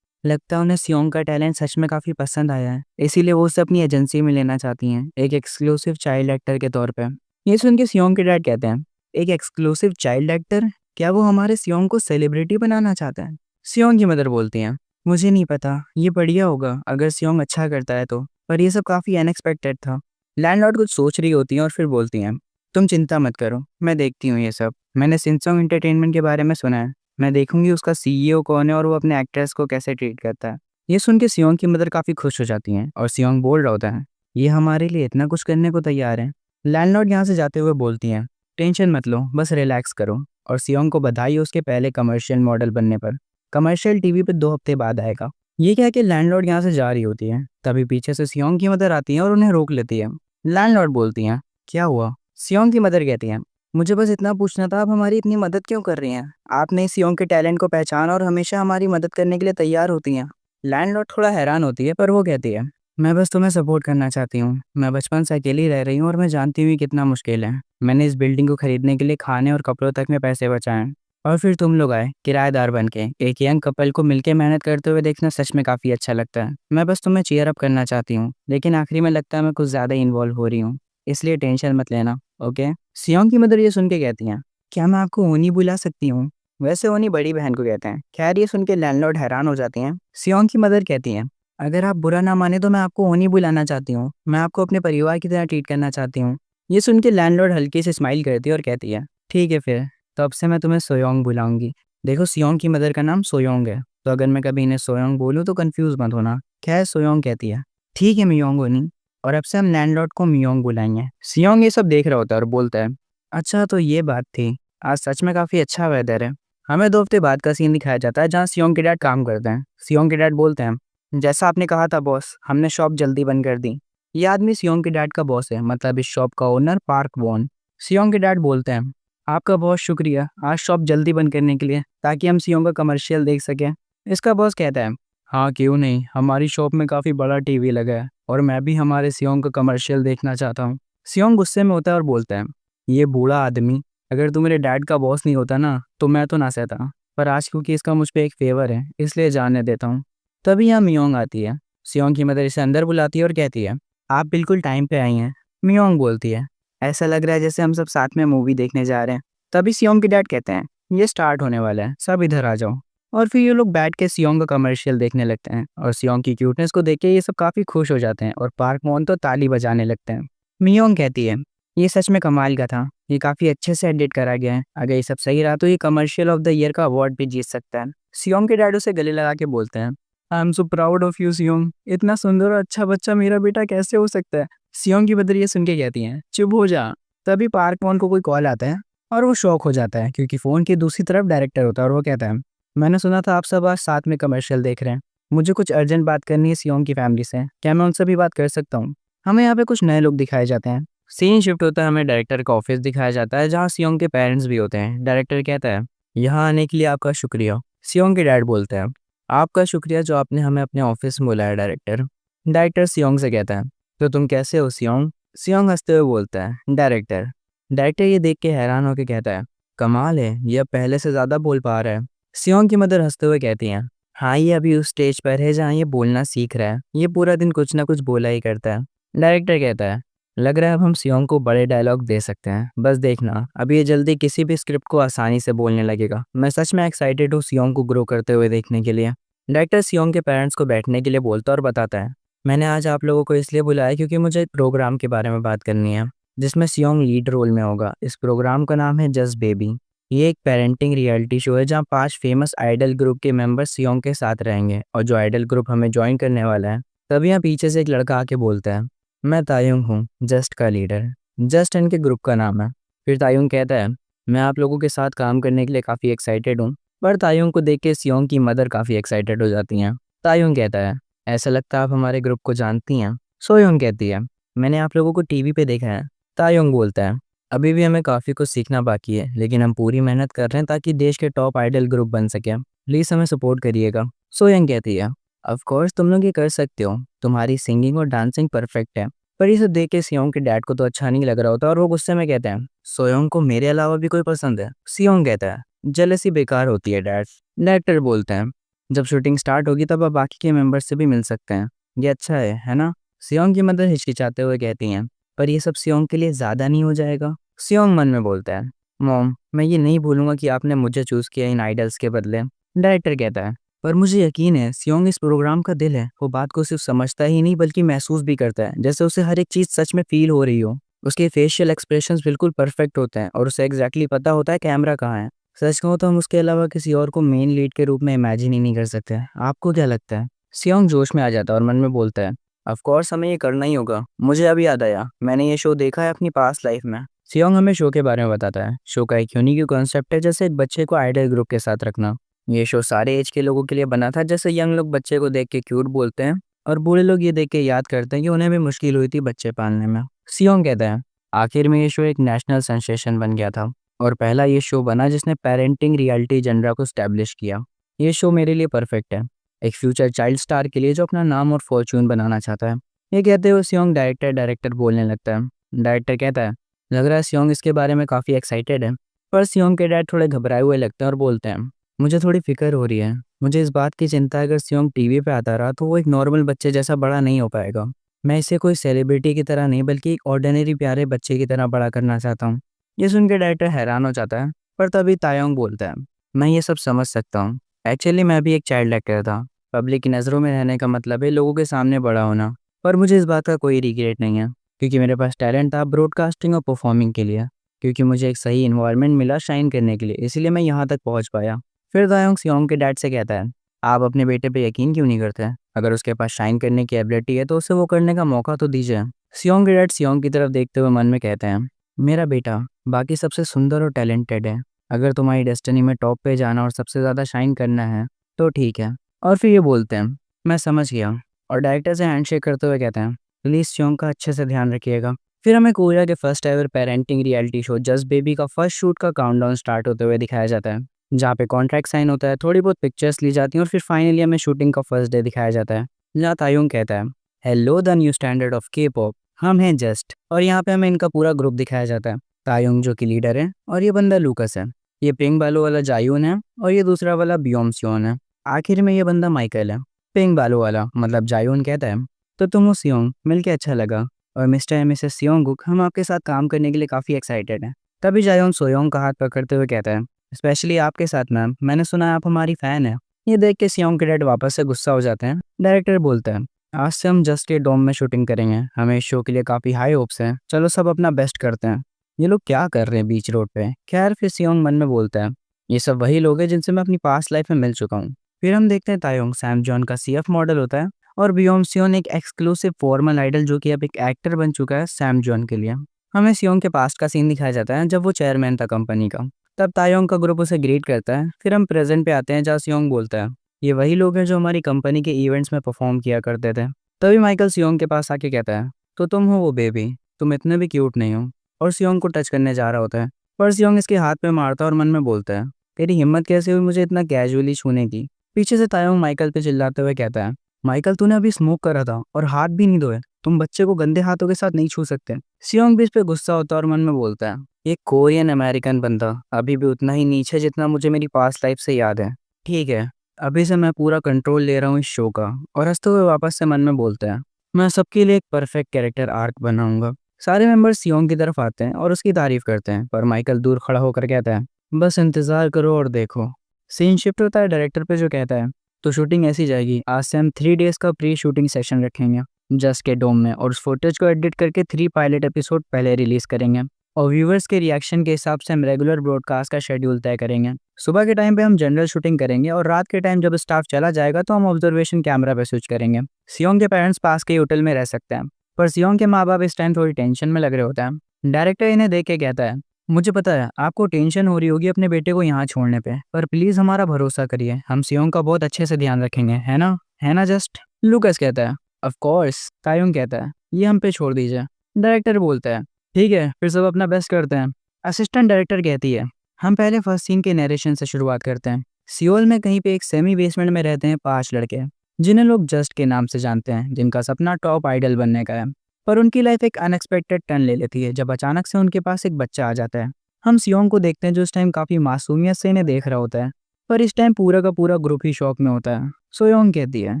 लगता है उन्हें सियोंग का टैलेंट सच में काफ़ी पसंद आया है, इसीलिए वो उसे अपनी एजेंसी में लेना चाहती हैं एक एक्सक्लूसिव चाइल्ड एक्टर के तौर पे। ये सुन के सियोंग के डैड कहते हैं, एक एक्सक्लूसिव चाइल्ड एक्टर, क्या वो हमारे सियोंग को सेलिब्रिटी बनाना चाहता है? सियोंग की मदर बोलती हैं, मुझे नहीं पता, ये बढ़िया होगा अगर सियोंग अच्छा करता है तो, पर ये सब काफ़ी अनएक्सपेक्टेड था। लैंडलॉर्ड कुछ सोच रही होती हैं और फिर बोलती हैं, तुम चिंता मत करो, मैं देखती हूँ ये सब। मैंने सिंसोंग एंटरटेनमेंट के बारे में सुना है, मैं देखूंगी उसका सीईओ कौन है और वो अपने एक्टर्स को कैसे ट्रीट करता है। ये सुन के सियोंग की मदर काफ़ी खुश हो जाती हैं और सियोंग बोल रहा होता है, ये हमारे लिए इतना कुछ करने को तैयार है। लैंडलॉर्ड यहाँ से जाते हुए बोलती हैं, टेंशन मत लो, बस रिलैक्स करो। और सियोंग को बधाई हो उसके पहले कमर्शियल मॉडल बनने पर। कमर्शियल टीवी पे 2 हफ्ते बाद आएगा। ये कह के लैंडलॉर्ड यहाँ से जा रही होती है, तभी पीछे से सियोंग की मदर आती है और उन्हें रोक लेती है। लैंडलॉर्ड बोलती हैं, क्या हुआ? सियोंग की मदर कहती हैं, मुझे बस इतना पूछना था, आप हमारी इतनी मदद क्यों कर रही हैं? आपने सियोंग के टैलेंट को पहचाना और हमेशा हमारी मदद करने के लिए तैयार होती हैं। लैंडलॉर्ड थोड़ा हैरान होती है, पर वो कहती है, मैं बस तुम्हें सपोर्ट करना चाहती हूँ। मैं बचपन से अकेली रह रही हूँ और मैं जानती हूँ कितना मुश्किल है। मैंने इस बिल्डिंग को खरीदने के लिए खाने और कपड़ों तक में पैसे बचाए हैं। और फिर तुम लोग आए किराएदार बन के। एक यंग कपल को मिलकर मेहनत करते हुए देखना सच में काफ़ी अच्छा लगता है। मैं बस तुम्हें चीयर अप करना चाहती हूँ, लेकिन आखिरी में लगता है मैं कुछ ज़्यादा इन्वॉल्व हो रही हूँ, इसलिए टेंशन मत लेना, ओके? सियोंग की मदर ये सुन के कहती हैं, क्या मैं आपको ओनी बुला सकती हूँ? वैसे ओनी बड़ी बहन को कहते हैं। खैर ये सुन के लैंडलॉर्ड हैरान हो जाती हैं। सियोंग की मदर कहती हैं, अगर आप बुरा ना माने तो मैं आपको ओनी बुलाना चाहती हूँ। मैं आपको अपने परिवार की तरह ट्रीट करना चाहती हूँ। ये सुन के लैंडलॉर्ड हल्की से स्माइल करती है और कहती है, ठीक है फिर, तो अब से मैं तुम्हें सोयोंग बुलाऊंगी। देखो सियोंग की मदर का नाम सोयोंग है, तो अगर मैं कभी इन्हें सोयोंग बोलूँ तो कंफ्यूज मत होना। खैर सोयोंग कहती है, ठीक है मियोंग ओनी, और अब से हम लैंडलॉर्ड को मियोंग बुलाएंगे। सियोंग ये सब देख रहा होता है और बोलता है, अच्छा तो ये बात थी, आज सच में काफ़ी अच्छा वेदर है। हमें 2 हफ्ते बाद का सीन दिखाया जाता है जहाँ सियोंग के डैड काम करते हैं। सियोंग के डैड बोलते हैं, जैसा आपने कहा था बॉस, हमने शॉप जल्दी बंद कर दी। ये आदमी सियोंग के डैड का बॉस है, मतलब इस शॉप का ओनर पार्क वॉन। सियोंग के डैड बोलते हैं, आपका बहुत शुक्रिया आज शॉप जल्दी बंद करने के लिए, ताकि हम सियोंग का कमर्शियल देख सकें। इसका बॉस कहता है, हाँ क्यों नहीं, हमारी शॉप में काफ़ी बड़ा टीवी लगा है और मैं भी हमारे सियोंग का कमर्शियल देखना चाहता हूँ। सियोंग गुस्से में होता है और बोलता है, ये बूढ़ा आदमी, अगर तू मेरे डैड का बॉस नहीं होता ना तो मैं तो ना सहता, पर आज क्योंकि इसका मुझ पर एक फेवर है इसलिए जाने देता हूँ। तभी यहाँ मियोंग आती है। सियोंग की मदर इसे अंदर बुलाती है और कहती है, आप बिल्कुल टाइम पे आई हैं। मियोंग बोलती है, ऐसा लग रहा है जैसे हम सब साथ में मूवी देखने जा रहे हैं। तभी सियोंग के डैड कहते हैं, ये स्टार्ट होने वाला है, सब इधर आ जाओ। और फिर ये लोग बैठ के सियोंग का कमर्शियल देखने लगते हैं और सियोंग की क्यूटनेस को देख के ये सब काफ़ी खुश हो जाते हैं और पार्क मॉन तो ताली बजाने लगते हैं। मियोंग कहती है, ये सच में कमाल का था, ये काफ़ी अच्छे से एडिट करा गया है, अगर ये सब सही रहा तो ये कमर्शियल ऑफ द ईयर का अवार्ड भी जीत सकता है। सियोंग के डैड उसे गले लगा के बोलते हैं, I am so proud of you Seong, इतना सुंदर और अच्छा बच्चा मेरा बेटा कैसे हो सकता है? सियोंग की मदर ये सुन के कहती हैं, चुप हो जा। तभी पार्क मॉन को कोई कॉल आता है और वो शॉक हो जाता है क्योंकि फ़ोन की दूसरी तरफ डायरेक्टर होता है और वो कहता है, मैंने सुना था आप सब आज साथ में कमर्शियल देख रहे हैं, मुझे कुछ अर्जेंट बात करनी है सियोंग की फैमिली से, क्या मैं उनसे भी बात कर सकता हूँ? हमें यहाँ पे कुछ नए लोग दिखाए जाते हैं। सीन शिफ्ट होता है, हमें डायरेक्टर का ऑफिस दिखाया जाता है जहाँ सियोंग के पेरेंट्स भी होते हैं। डायरेक्टर कहता है, यहाँ आने के लिए आपका शुक्रिया। सियोंग के डैड बोलते हैं, आपका शुक्रिया जो आपने हमें अपने ऑफिस में बुलाया डायरेक्टर। डायरेक्टर सियोंग से कहता है, तो तुम कैसे हो सियोंग? सियोंग हंसते हुए बोलता है, डायरेक्टर। डायरेक्टर ये देख के हैरान होकर कहता है, कमाल है, ये अब पहले से ज़्यादा बोल पा रहा है। सियोंग की मदर हंसते हुए कहती हैं, हाँ ये अभी उस स्टेज पर है जहाँ ये बोलना सीख रहा है, ये पूरा दिन कुछ ना कुछ बोला ही करता है। डायरेक्टर कहता है, लग रहा है अब हम सियोंग को बड़े डायलॉग दे सकते हैं, बस देखना अभी ये जल्दी किसी भी स्क्रिप्ट को आसानी से बोलने लगेगा। मैं सच में एक्साइटेड हूँ सियोंग को ग्रो करते हुए देखने के लिए। डायरेक्टर सियोंग के पेरेंट्स को बैठने के लिए बोलता और बताता है, मैंने आज आप लोगों को इसलिए बुलाया क्योंकि मुझे एक प्रोग्राम के बारे में बात करनी है जिसमें सियोंग लीड रोल में होगा। इस प्रोग्राम का नाम है जस्ट बेबी। ये एक पेरेंटिंग रियलिटी शो है जहाँ 5 फेमस आइडल ग्रुप के मेंबर्स सियोंग के साथ रहेंगे और जो आइडल ग्रुप हमें ज्वाइन करने वाला है। तभी यहाँ पीछे से एक लड़का आके बोलता है, मैं तायुंग हूँ, जस्ट का लीडर। जस्ट इनके ग्रुप का नाम है। फिर तायुंग कहता है, मैं आप लोगों के साथ काम करने के लिए काफ़ी एक्साइटेड हूँ। पर तायुंग को देख के सियोंग की मदर काफ़ी एक्साइटेड हो जाती हैं। तायुंग कहता है, ऐसा लगता है आप हमारे ग्रुप को जानती हैं। सोयोंग कहती है, मैंने आप लोगों को टीवी पे देखा है। तायुंग बोलता है, अभी भी हमें काफ़ी कुछ सीखना बाकी है, लेकिन हम पूरी मेहनत कर रहे हैं ताकि देश के टॉप आइडल ग्रुप बन सके। प्लीज़ हमें सपोर्ट करिएगा। सोयोंग कहती है, ऑफ कोर्स तुम लोग ये कर सकते हो, तुम्हारी सिंगिंग और डांसिंग परफेक्ट है। पर ये सब देख के सियोंग के डैड को तो अच्छा नहीं लग रहा होता और वो गुस्से में कहते हैं, सोयोंग को मेरे अलावा भी कोई पसंद है? सियोंग कहता है, जेलसी बेकार होती है डैड। डायरेक्टर बोलते हैं, जब शूटिंग स्टार्ट होगी तब आप बाकी के मेंबर्स से भी मिल सकते हैं, ये अच्छा है ना? सियोंग की मदर हिचकिचाते हुए कहती हैं, पर ये सब सियोंग के लिए ज़्यादा नहीं हो जाएगा? सियोंग मन में बोलता है, मॉम मैं ये नहीं भूलूंगा कि आपने मुझे चूज़ किया इन आइडल्स के बदले। डायरेक्टर कहता है, पर मुझे यकीन है सियोंग इस प्रोग्राम का दिल है। वो बात को सिर्फ समझता ही नहीं बल्कि महसूस भी करता है, जैसे उसे हर एक चीज़ सच में फील हो रही हो। उसके फेशियल एक्सप्रेशंस बिल्कुल परफेक्ट होते हैं और उसे एग्जैक्टली पता होता है कैमरा कहाँ है। सच कहूँ तो हम उसके अलावा किसी और को मेन लीड के रूप में इमेजिन ही नहीं कर सकते। आपको क्या लगता है? सियोंग जोश में आ जाता है और मन में बोलता है, ऑफ कोर्स हमें ये करना ही होगा। मुझे अभी याद आया, मैंने ये शो देखा है अपनी पास्ट लाइफ में। सियोंग हमें शो के बारे में बताता है। शो का एक यूनिक कॉन्सेप्ट है, जैसे एक बच्चे को आइडल ग्रुप के साथ रखना। ये शो सारे एज के लोगों के लिए बना था, जैसे यंग लोग बच्चे को देख के क्यूट बोलते हैं और बूढ़े लोग ये देख के याद करते हैं कि उन्हें भी मुश्किल हुई थी बच्चे पालने में। सियोंग कहता है, आखिर में ये शो एक नेशनल सेंसेशन बन गया था और पहला ये शो बना जिसने पेरेंटिंग रियलिटी जनरा को स्टैब्लिश किया। ये शो मेरे लिए परफेक्ट है, एक फ्यूचर चाइल्ड स्टार के लिए जो अपना नाम और फॉर्च्यून बनाना चाहता है। ये कहते हुए सियोंग डायरेक्टर बोलने लगता है। डायरेक्टर कहता है, लग रहा है सियोंग इसके बारे में काफ़ी एक्साइटेड है। पर सियोंग के डैड थोड़े घबराए हुए लगते हैं और बोलते हैं, मुझे थोड़ी फिक्र हो रही है। मुझे इस बात की चिंता है, अगर सियोंग टीवी पे आता रहा तो वो एक नॉर्मल बच्चे जैसा बड़ा नहीं हो पाएगा। मैं इसे कोई सेलिब्रिटी की तरह नहीं बल्कि एक ऑर्डिनरी प्यारे बच्चे की तरह बड़ा करना चाहता हूँ। ये सुन के डायरेक्टर हैरान हो जाता है, पर तभी तायोंग बोलता है, मैं ये सब समझ सकता हूँ। एक्चुअली मैं भी एक चाइल्ड एक्टर था। पब्लिक की नज़रों में रहने का मतलब है लोगों के सामने बड़ा होना। पर मुझे इस बात का कोई रिग्रेट नहीं है, क्योंकि मेरे पास टैलेंट था ब्रॉडकास्टिंग और परफॉर्मिंग के लिए। क्योंकि मुझे एक सही इन्वायरमेंट मिला शाइन करने के लिए, इसीलिए मैं यहाँ तक पहुँच पाया। फिर तायोंग सियोंग के डैड से कहता है, आप अपने बेटे पे यकीन क्यों नहीं करते? अगर उसके पास शाइन करने की एबिलिटी है तो उसे वो करने का मौका तो दीजिए। सियोंग के डैड सियोंग की तरफ देखते हुए मन में कहते हैं, मेरा बेटा बाकी सबसे सुंदर और टैलेंटेड है। अगर तुम्हारी डेस्टिनी में टॉप पे जाना और सबसे ज़्यादा शाइन करना है तो ठीक है। और फिर ये बोलते हैं, मैं समझ गया। और डायरेक्टर से हैंडशेक करते हुए कहते हैं, प्लीज़ सियोंग का अच्छे से ध्यान रखिएगा। फिर हमें कोरिया के first ever parenting reality show just baby का फर्स्ट शूट का काउंटडाउन स्टार्ट होते हुए दिखाया जाता है, जहाँ पे कॉन्ट्रैक्ट साइन होता है, थोड़ी बहुत पिक्चर्स ली जाती हैं और फिर फाइनली हमें शूटिंग का फर्स्ट डे दिखाया जाता है, जहाँ तायुंग कहता है, hello the new standard of के पॉप, हम हैं जस्ट। और यहाँ पे हमें इनका पूरा ग्रुप दिखाया जाता है। तायुंग जो कि लीडर है और ये बंदा लूकस है। ये पिंक बालों वाला जायून है और ये दूसरा वाला बियोमसियोन है। आखिर में ये बंदा माइकल है। पिंक बालों वाला मतलब जायून कहता है, तो तुम हो सियोंग, मिलके अच्छा लगा। और मिस्टर एंड मिसेस सियोंगुक, हम आपके साथ काम करने के लिए काफ़ी एक्साइटेड हैं। तभी जायोंग सोयोंग का हाथ पकड़ते हुए कहता है, स्पेशली आपके साथ मैम, मैंने सुना है आप हमारी फ़ैन है। ये देख के सियोंग के डैड वापस से गुस्सा हो जाते हैं। डायरेक्टर बोलता है, आज से हम जस्ट के डोम में शूटिंग करेंगे, हमें इस शो के लिए काफ़ी हाई होप्स हैं, चलो सब अपना बेस्ट करते हैं। ये लोग क्या कर रहे हैं बीच रोड पे? खैर फिर सियोंग मन में बोलता है, ये सब वही लोग हैं जिनसे मैं अपनी पास्ट लाइफ में मिल चुका हूँ। फिर हम देखते हैं तायोंग सैम जॉन का सीएफ मॉडल होता है और बियोमसियोन एक एक्सक्लूसिव फॉर्मल आइडल जो कि अब एक एक्टर बन चुका है सैम जॉन के लिए। हमें सियोंग के पास्ट का सीन दिखाया जाता है जब वो चेयरमैन था कंपनी का। तब तायोंग का ग्रुप उसे ग्रीट करता है। फिर हम प्रेजेंट पे आते हैं जहाँ सियोंग बोलता है, ये वही लोग हैं जो हमारी कंपनी के इवेंट्स में परफॉर्म किया करते थे। तभी माइकल सियोंग के पास आके कहता है, तो तुम हो वो बेबी, तुम इतने भी क्यूट नहीं हो। और सियोंग को टच करने जा रहा होता है, पर सियोंग इसके हाथ पे मारता है और मन में बोलता है, तेरी हिम्मत कैसे हुई मुझे इतना कैजुअली छूने की? पीछे से तायोंग माइकल पे चिल्लाते हुए कहता है, माइकल तूने अभी स्मोक करा था और हाथ भी नहीं धोए, तुम बच्चे को गंदे हाथों के साथ नहीं छू सकते। सियोंग भी इस पे गुस्सा होता है और मन में बोलता है, एक कोरियन अमेरिकन बंदा अभी भी उतना ही नीचे जितना मुझे मेरी पास्ट लाइफ से याद है। ठीक है, अभी से मैं पूरा कंट्रोल ले रहा हूँ इस शो का। और हंसते हुए वापस से मन में बोलता है, मैं सबके लिए एक परफेक्ट कैरेक्टर आर्क बनाऊंगा। सारे मेंबर्स सियोंग की तरफ आते हैं और उसकी तारीफ करते हैं, पर माइकल दूर खड़ा होकर कहता है, बस इंतजार करो और देखो। सीन शिफ्ट होता है डायरेक्टर पे जो कहता है, तो शूटिंग ऐसी जाएगी, आज से हम 3 डेज का प्री शूटिंग सेशन रखेंगे जस्ट के डोम में और उस फुटेज को एडिट करके 3 पायलट एपिसोड पहले रिलीज करेंगे और व्यूवर्स के रिएक्शन के हिसाब से हम रेगुलर ब्रॉडकास्ट का शेड्यूल तय करेंगे। सुबह के टाइम पे हम जनरल शूटिंग करेंगे और रात के टाइम जब स्टाफ चला जाएगा तो हम ऑब्जर्वेशन कैमरा पे स्विच करेंगे। सियोंग के पेरेंट्स पास के होटल में रह सकते हैं, पर सियोंग के माँ बाप इस टाइम थोड़ी टेंशन में लग रहे होते हैं। डायरेक्टर इन्हें देख के कहता है, मुझे पता है आपको टेंशन हो रही होगी अपने बेटे को यहाँ छोड़ने पे, पर प्लीज हमारा भरोसा करिए, हम सियोंग का बहुत अच्छे से ध्यान रखेंगे, है ना जस्ट? लूकस कहता है, ऑफ कोर्स। तायुंग कहता है, ये हम पे छोड़ दीजिए। डायरेक्टर बोलता है, ठीक है फिर सब अपना बेस्ट करते हैं। असिस्टेंट डायरेक्टर कहती है, हम पहले फर्स्ट सीन के नरेशन से शुरुआत करते हैं। सियोल में कहीं पे एक सेमी बेसमेंट में रहते हैं 5 लड़के, जिन्हें लोग जस्ट के नाम से जानते हैं, जिनका सपना टॉप आइडल बनने का है। पर उनकी लाइफ एक अनएक्सपेक्टेड टर्न ले लेती है जब अचानक से उनके पास एक बच्चा आ जाता है। हम सियोंग को देखते हैं जो इस टाइम काफी मासूमियत से इन्हें देख रहा होता है, पर इस टाइम पूरा का पूरा ग्रुप ही शॉक में होता है। सोयोंग कहती है,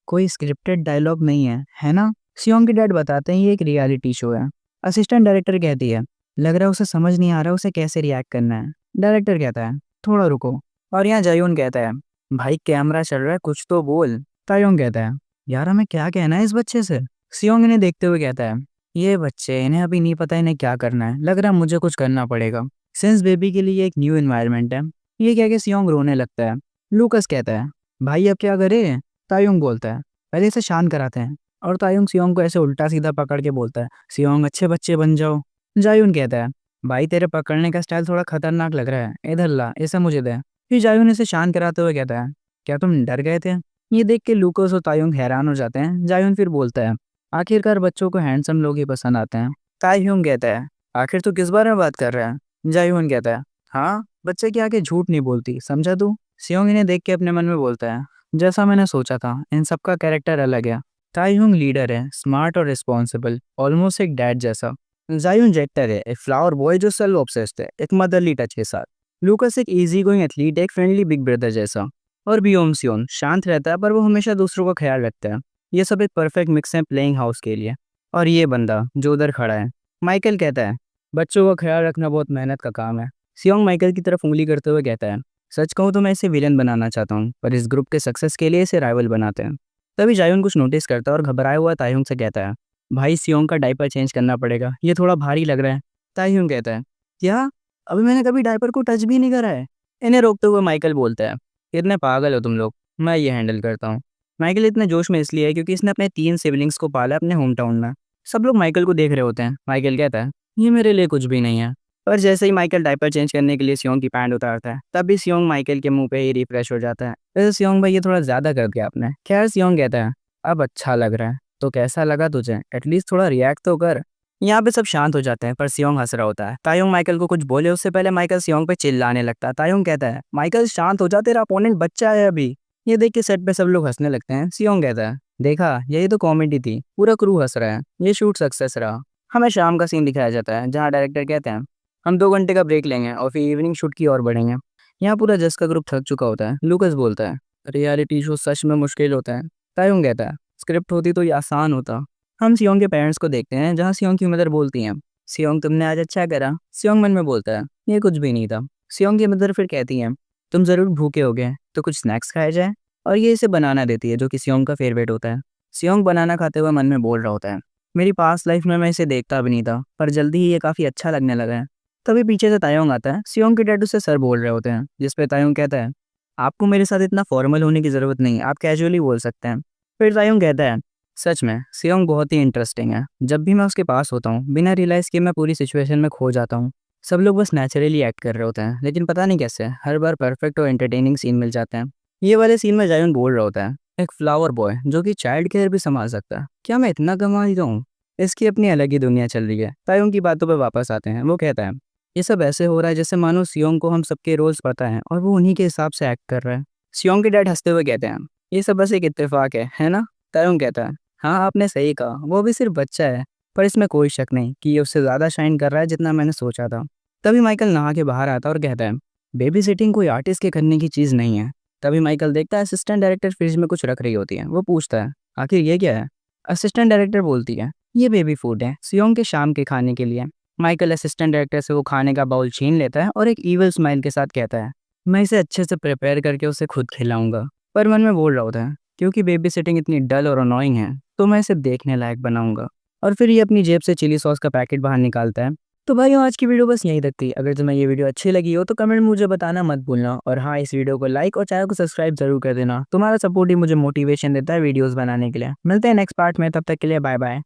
कोई स्क्रिप्टेड डायलॉग नहीं है ना? सियोंग के डैड बताते हैं ये एक रियलिटी शो है, असिस्टेंट डायरेक्टर कहती है, लग रहा है उसे समझ नहीं आ रहा उसे कैसे रिएक्ट करना है। डायरेक्टर कहता है, थोड़ा रुको। और यहाँ जायून कहता है, भाई कैमरा चल रहा है कुछ तो बोल। तायोंग कहता है, यार हमें क्या कहना है इस बच्चे से। सियोंग इन्हें देखते हुए कहता है, ये बच्चे इन्हें अभी नहीं पता इन्हें क्या करना है, लग रहा है मुझे कुछ करना पड़ेगा। सिंस बेबी के लिए एक न्यू एनवायरनमेंट है। ये कह के सियोंग रोने लगता है। लूकस कहता है, भाई अब क्या करे। तायुंग बोलता है, पहले इसे शांत कराते हैं। और तायुंग सियोंग को ऐसे उल्टा सीधा पकड़ के बोलता है, सियोंग अच्छे बच्चे बन जाओ। जायून कहता है, भाई तेरे पकड़ने का स्टाइल थोड़ा खतरनाक लग रहा है, इधर ला इसे मुझे दे। फिर जायून इसे शांत कराते हुए कहता है, क्या तुम डर गए थे। ये देख के लूकस और तायुंग हैरान हो जाते हैं। जायून फिर बोलता है, आखिरकार बच्चों को हैंडसम लोग ही पसंद आते हैं। तायुंग कहता है, आखिर तू किस बारे में बात कर रहा है। जायून कहता है, हाँ बच्चे के आगे झूठ नहीं बोलती, समझा तू। सियोंग इन्हें देख के अपने मन में बोलता है, जैसा मैंने सोचा था, इन सबका कैरेक्टर अलग है। तायुंग लीडर है, स्मार्ट और रिस्पॉन्सिबल, ऑलमोस्ट एक डैड जैसा। जायून जेक्टर है, एक फ्लावर बॉय जो सेल्फ ऑब्सेस्ड है, एक मदरली टच के साथ। लूकस एक इजी गोइंग एथलीट, एक फ्रेंडली बिग ब्रदर जैसा। और बियोम सियोन शांत रहता है पर वो हमेशा दूसरों का ख्याल रखता है। ये सब एक परफेक्ट मिक्स है प्लेइंग हाउस के लिए। और ये बंदा जो उधर खड़ा है, माइकल कहता है, बच्चों का ख्याल रखना बहुत मेहनत का काम है। सियोंग माइकल की तरफ उंगली करते हुए कहता है, सच कहूँ तो मैं इसे विलन बनाना चाहता हूँ, पर इस ग्रुप के सक्सेस के लिए इसे राइवल बनाते हैं। तभी जायून कुछ नोटिस करता है और घबराया हुआ तायुंग से कहता है, भाई सियोंग का डायपर चेंज करना पड़ेगा, ये थोड़ा भारी लग रहा है। तायुंग कहता है, क्या, अभी मैंने कभी डायपर को टच भी नहीं करा है। इन्हें रोकते हुए माइकल बोलता है, इतने पागल हो तुम लोग, मैं ये हैंडल करता हूँ। माइकल इतने जोश में इसलिए है क्योंकि इसने अपने 3 सिबलिंग्स को पाला अपने होम टाउन में। सब लोग माइकल को देख रहे होते हैं। माइकल कहता है, ये मेरे लिए कुछ भी नहीं है। पर जैसे ही माइकल डायपर चेंज करने के लिए सियोंग की पैंट उतारता है, तब भी सियोंग माइकल के मुंह पे ही रिफ्रेश हो जाता है। वैसे सियोंग भाई ये थोड़ा ज्यादा कर दिया आपने। खैर सियोंग कहता है, अब अच्छा लग रहा है। तो कैसा लगा तुझे, एटलीस्ट थोड़ा रिएक्ट तो कर। यहाँ पे सब शांत हो जाते हैं पर सियोंग हंस रहा होता है। तायुंग माइकल को कुछ बोले उससे पहले माइकल सियोंग पे चिल्लाने लगता है। तायुंग कहता है, माइकल शांत हो जा, तेरा अपोनेंट बच्चा है अभी। ये देख के सेट पे सब लोग हंसने लगते हैं। सियोंग कहता है, देखा यही तो कॉमेडी थी, पूरा क्रू हंस रहा है, ये शूट सक्सेस रहा। हमें शाम का सीन दिखाया जाता है जहाँ डायरेक्टर कहते हैं, हम 2 घंटे का ब्रेक लेंगे और फिर इवनिंग शूट की ओर बढ़ेंगे। यहाँ पूरा जस का ग्रुप थक चुका होता है। लूकस बोलता है, रियलिटी शो सच में मुश्किल होता है। तायुंग कहता है, स्क्रिप्ट होती तो ये आसान होता। हम सियोंग के पेरेंट्स को देखते हैं जहाँ सियोंग की मदर बोलती हैं, सियोंग तुमने आज अच्छा करा। सियोंग मन में बोलता है, ये कुछ भी नहीं था। सियोंग की मदर फिर कहती हैं, तुम जरूर भूखे होगे तो कुछ स्नैक्स खाया जाए। और ये इसे बनाना देती है जो कि सियोंग का फेवरेट होता है। सियोंग बनाना खाते हुए मन में बोल रहा होता है, मेरी पास्ट लाइफ में मैं इसे देखता भी नहीं था, पर जल्दी ही ये काफ़ी अच्छा लगने लगा है। तभी पीछे से तायोंग आता है। सियोंग के डैड उसे सर बोल रहे होते हैं, जिसपे तायोंग कहता है, आपको मेरे साथ इतना फॉर्मल होने की ज़रूरत नहीं, आप कैजुअली बोल सकते हैं। फिर तायोंग कहता है, सच में सियोंग बहुत ही इंटरेस्टिंग है। जब भी मैं उसके पास होता हूँ बिना रियलाइज़ किए मैं पूरी सिचुएशन में खो जाता हूँ। सब लोग बस नेचुरली एक्ट कर रहे होते हैं, लेकिन पता नहीं कैसे हर बार परफेक्ट और एंटरटेनिंग सीन मिल जाते हैं। ये वाले सीन में जायून बोल रहा होता है, एक फ्लावर बॉय जो कि चाइल्ड केयर भी संभाल सकता है, क्या मैं इतना कमा ही हूँ। इसकी अपनी अलग ही दुनिया चल रही है। तायुंग की बातों पर वापस आते हैं। वो कहता है, ये सब ऐसे हो रहा है जैसे मानो सियोंग को हम सबके रोल्स पता है और वो उन्हीं के हिसाब से एक्ट कर रहा है। सियोंग के डैड हंसते हुए कहते हैं, ये सब बस एक इत्तेफाक है ना। तायुंग कहता है, हाँ आपने सही कहा, वो भी सिर्फ बच्चा है, पर इसमें कोई शक नहीं कि ये उससे ज़्यादा शाइन कर रहा है जितना मैंने सोचा था। तभी माइकल नहा के बाहर आता है और कहता है, बेबी सिटिंग कोई आर्टिस्ट के करने की चीज़ नहीं है। तभी माइकल देखता है असिस्टेंट डायरेक्टर फ्रिज में कुछ रख रही होती है। वो पूछता है, आखिर ये क्या है। असिस्टेंट डायरेक्टर बोलती है, ये बेबी फूड है सियोंग के शाम के खाने के लिए। माइकल असिस्टेंट डायरेक्टर से वो खाने का बाउल छीन लेता है और एक ईवल स्माइल के साथ कहता है, मैं इसे अच्छे से प्रिपेयर करके उसे खुद खिलाऊंगा। पर मन में बोल रहा होता है, क्योंकि बेबी सिटिंग इतनी डल और अनोइंग है तो मैं इसे देखने लायक बनाऊंगा। और फिर ये अपनी जेब से चिली सॉस का पैकेट बाहर निकालता है। तो भाई आज की वीडियो बस यहीं तक थी। अगर तुम्हें ये वीडियो अच्छी लगी हो तो कमेंट में मुझे बताना मत भूलना। और हाँ, इस वीडियो को लाइक और चैनल को सब्सक्राइब जरूर कर देना। तुम्हारा सपोर्ट ही मुझे मोटिवेशन देता है वीडियोस बनाने के लिए। मिलते हैं नेक्स्ट पार्ट में, तब तक के लिए बाय बाय।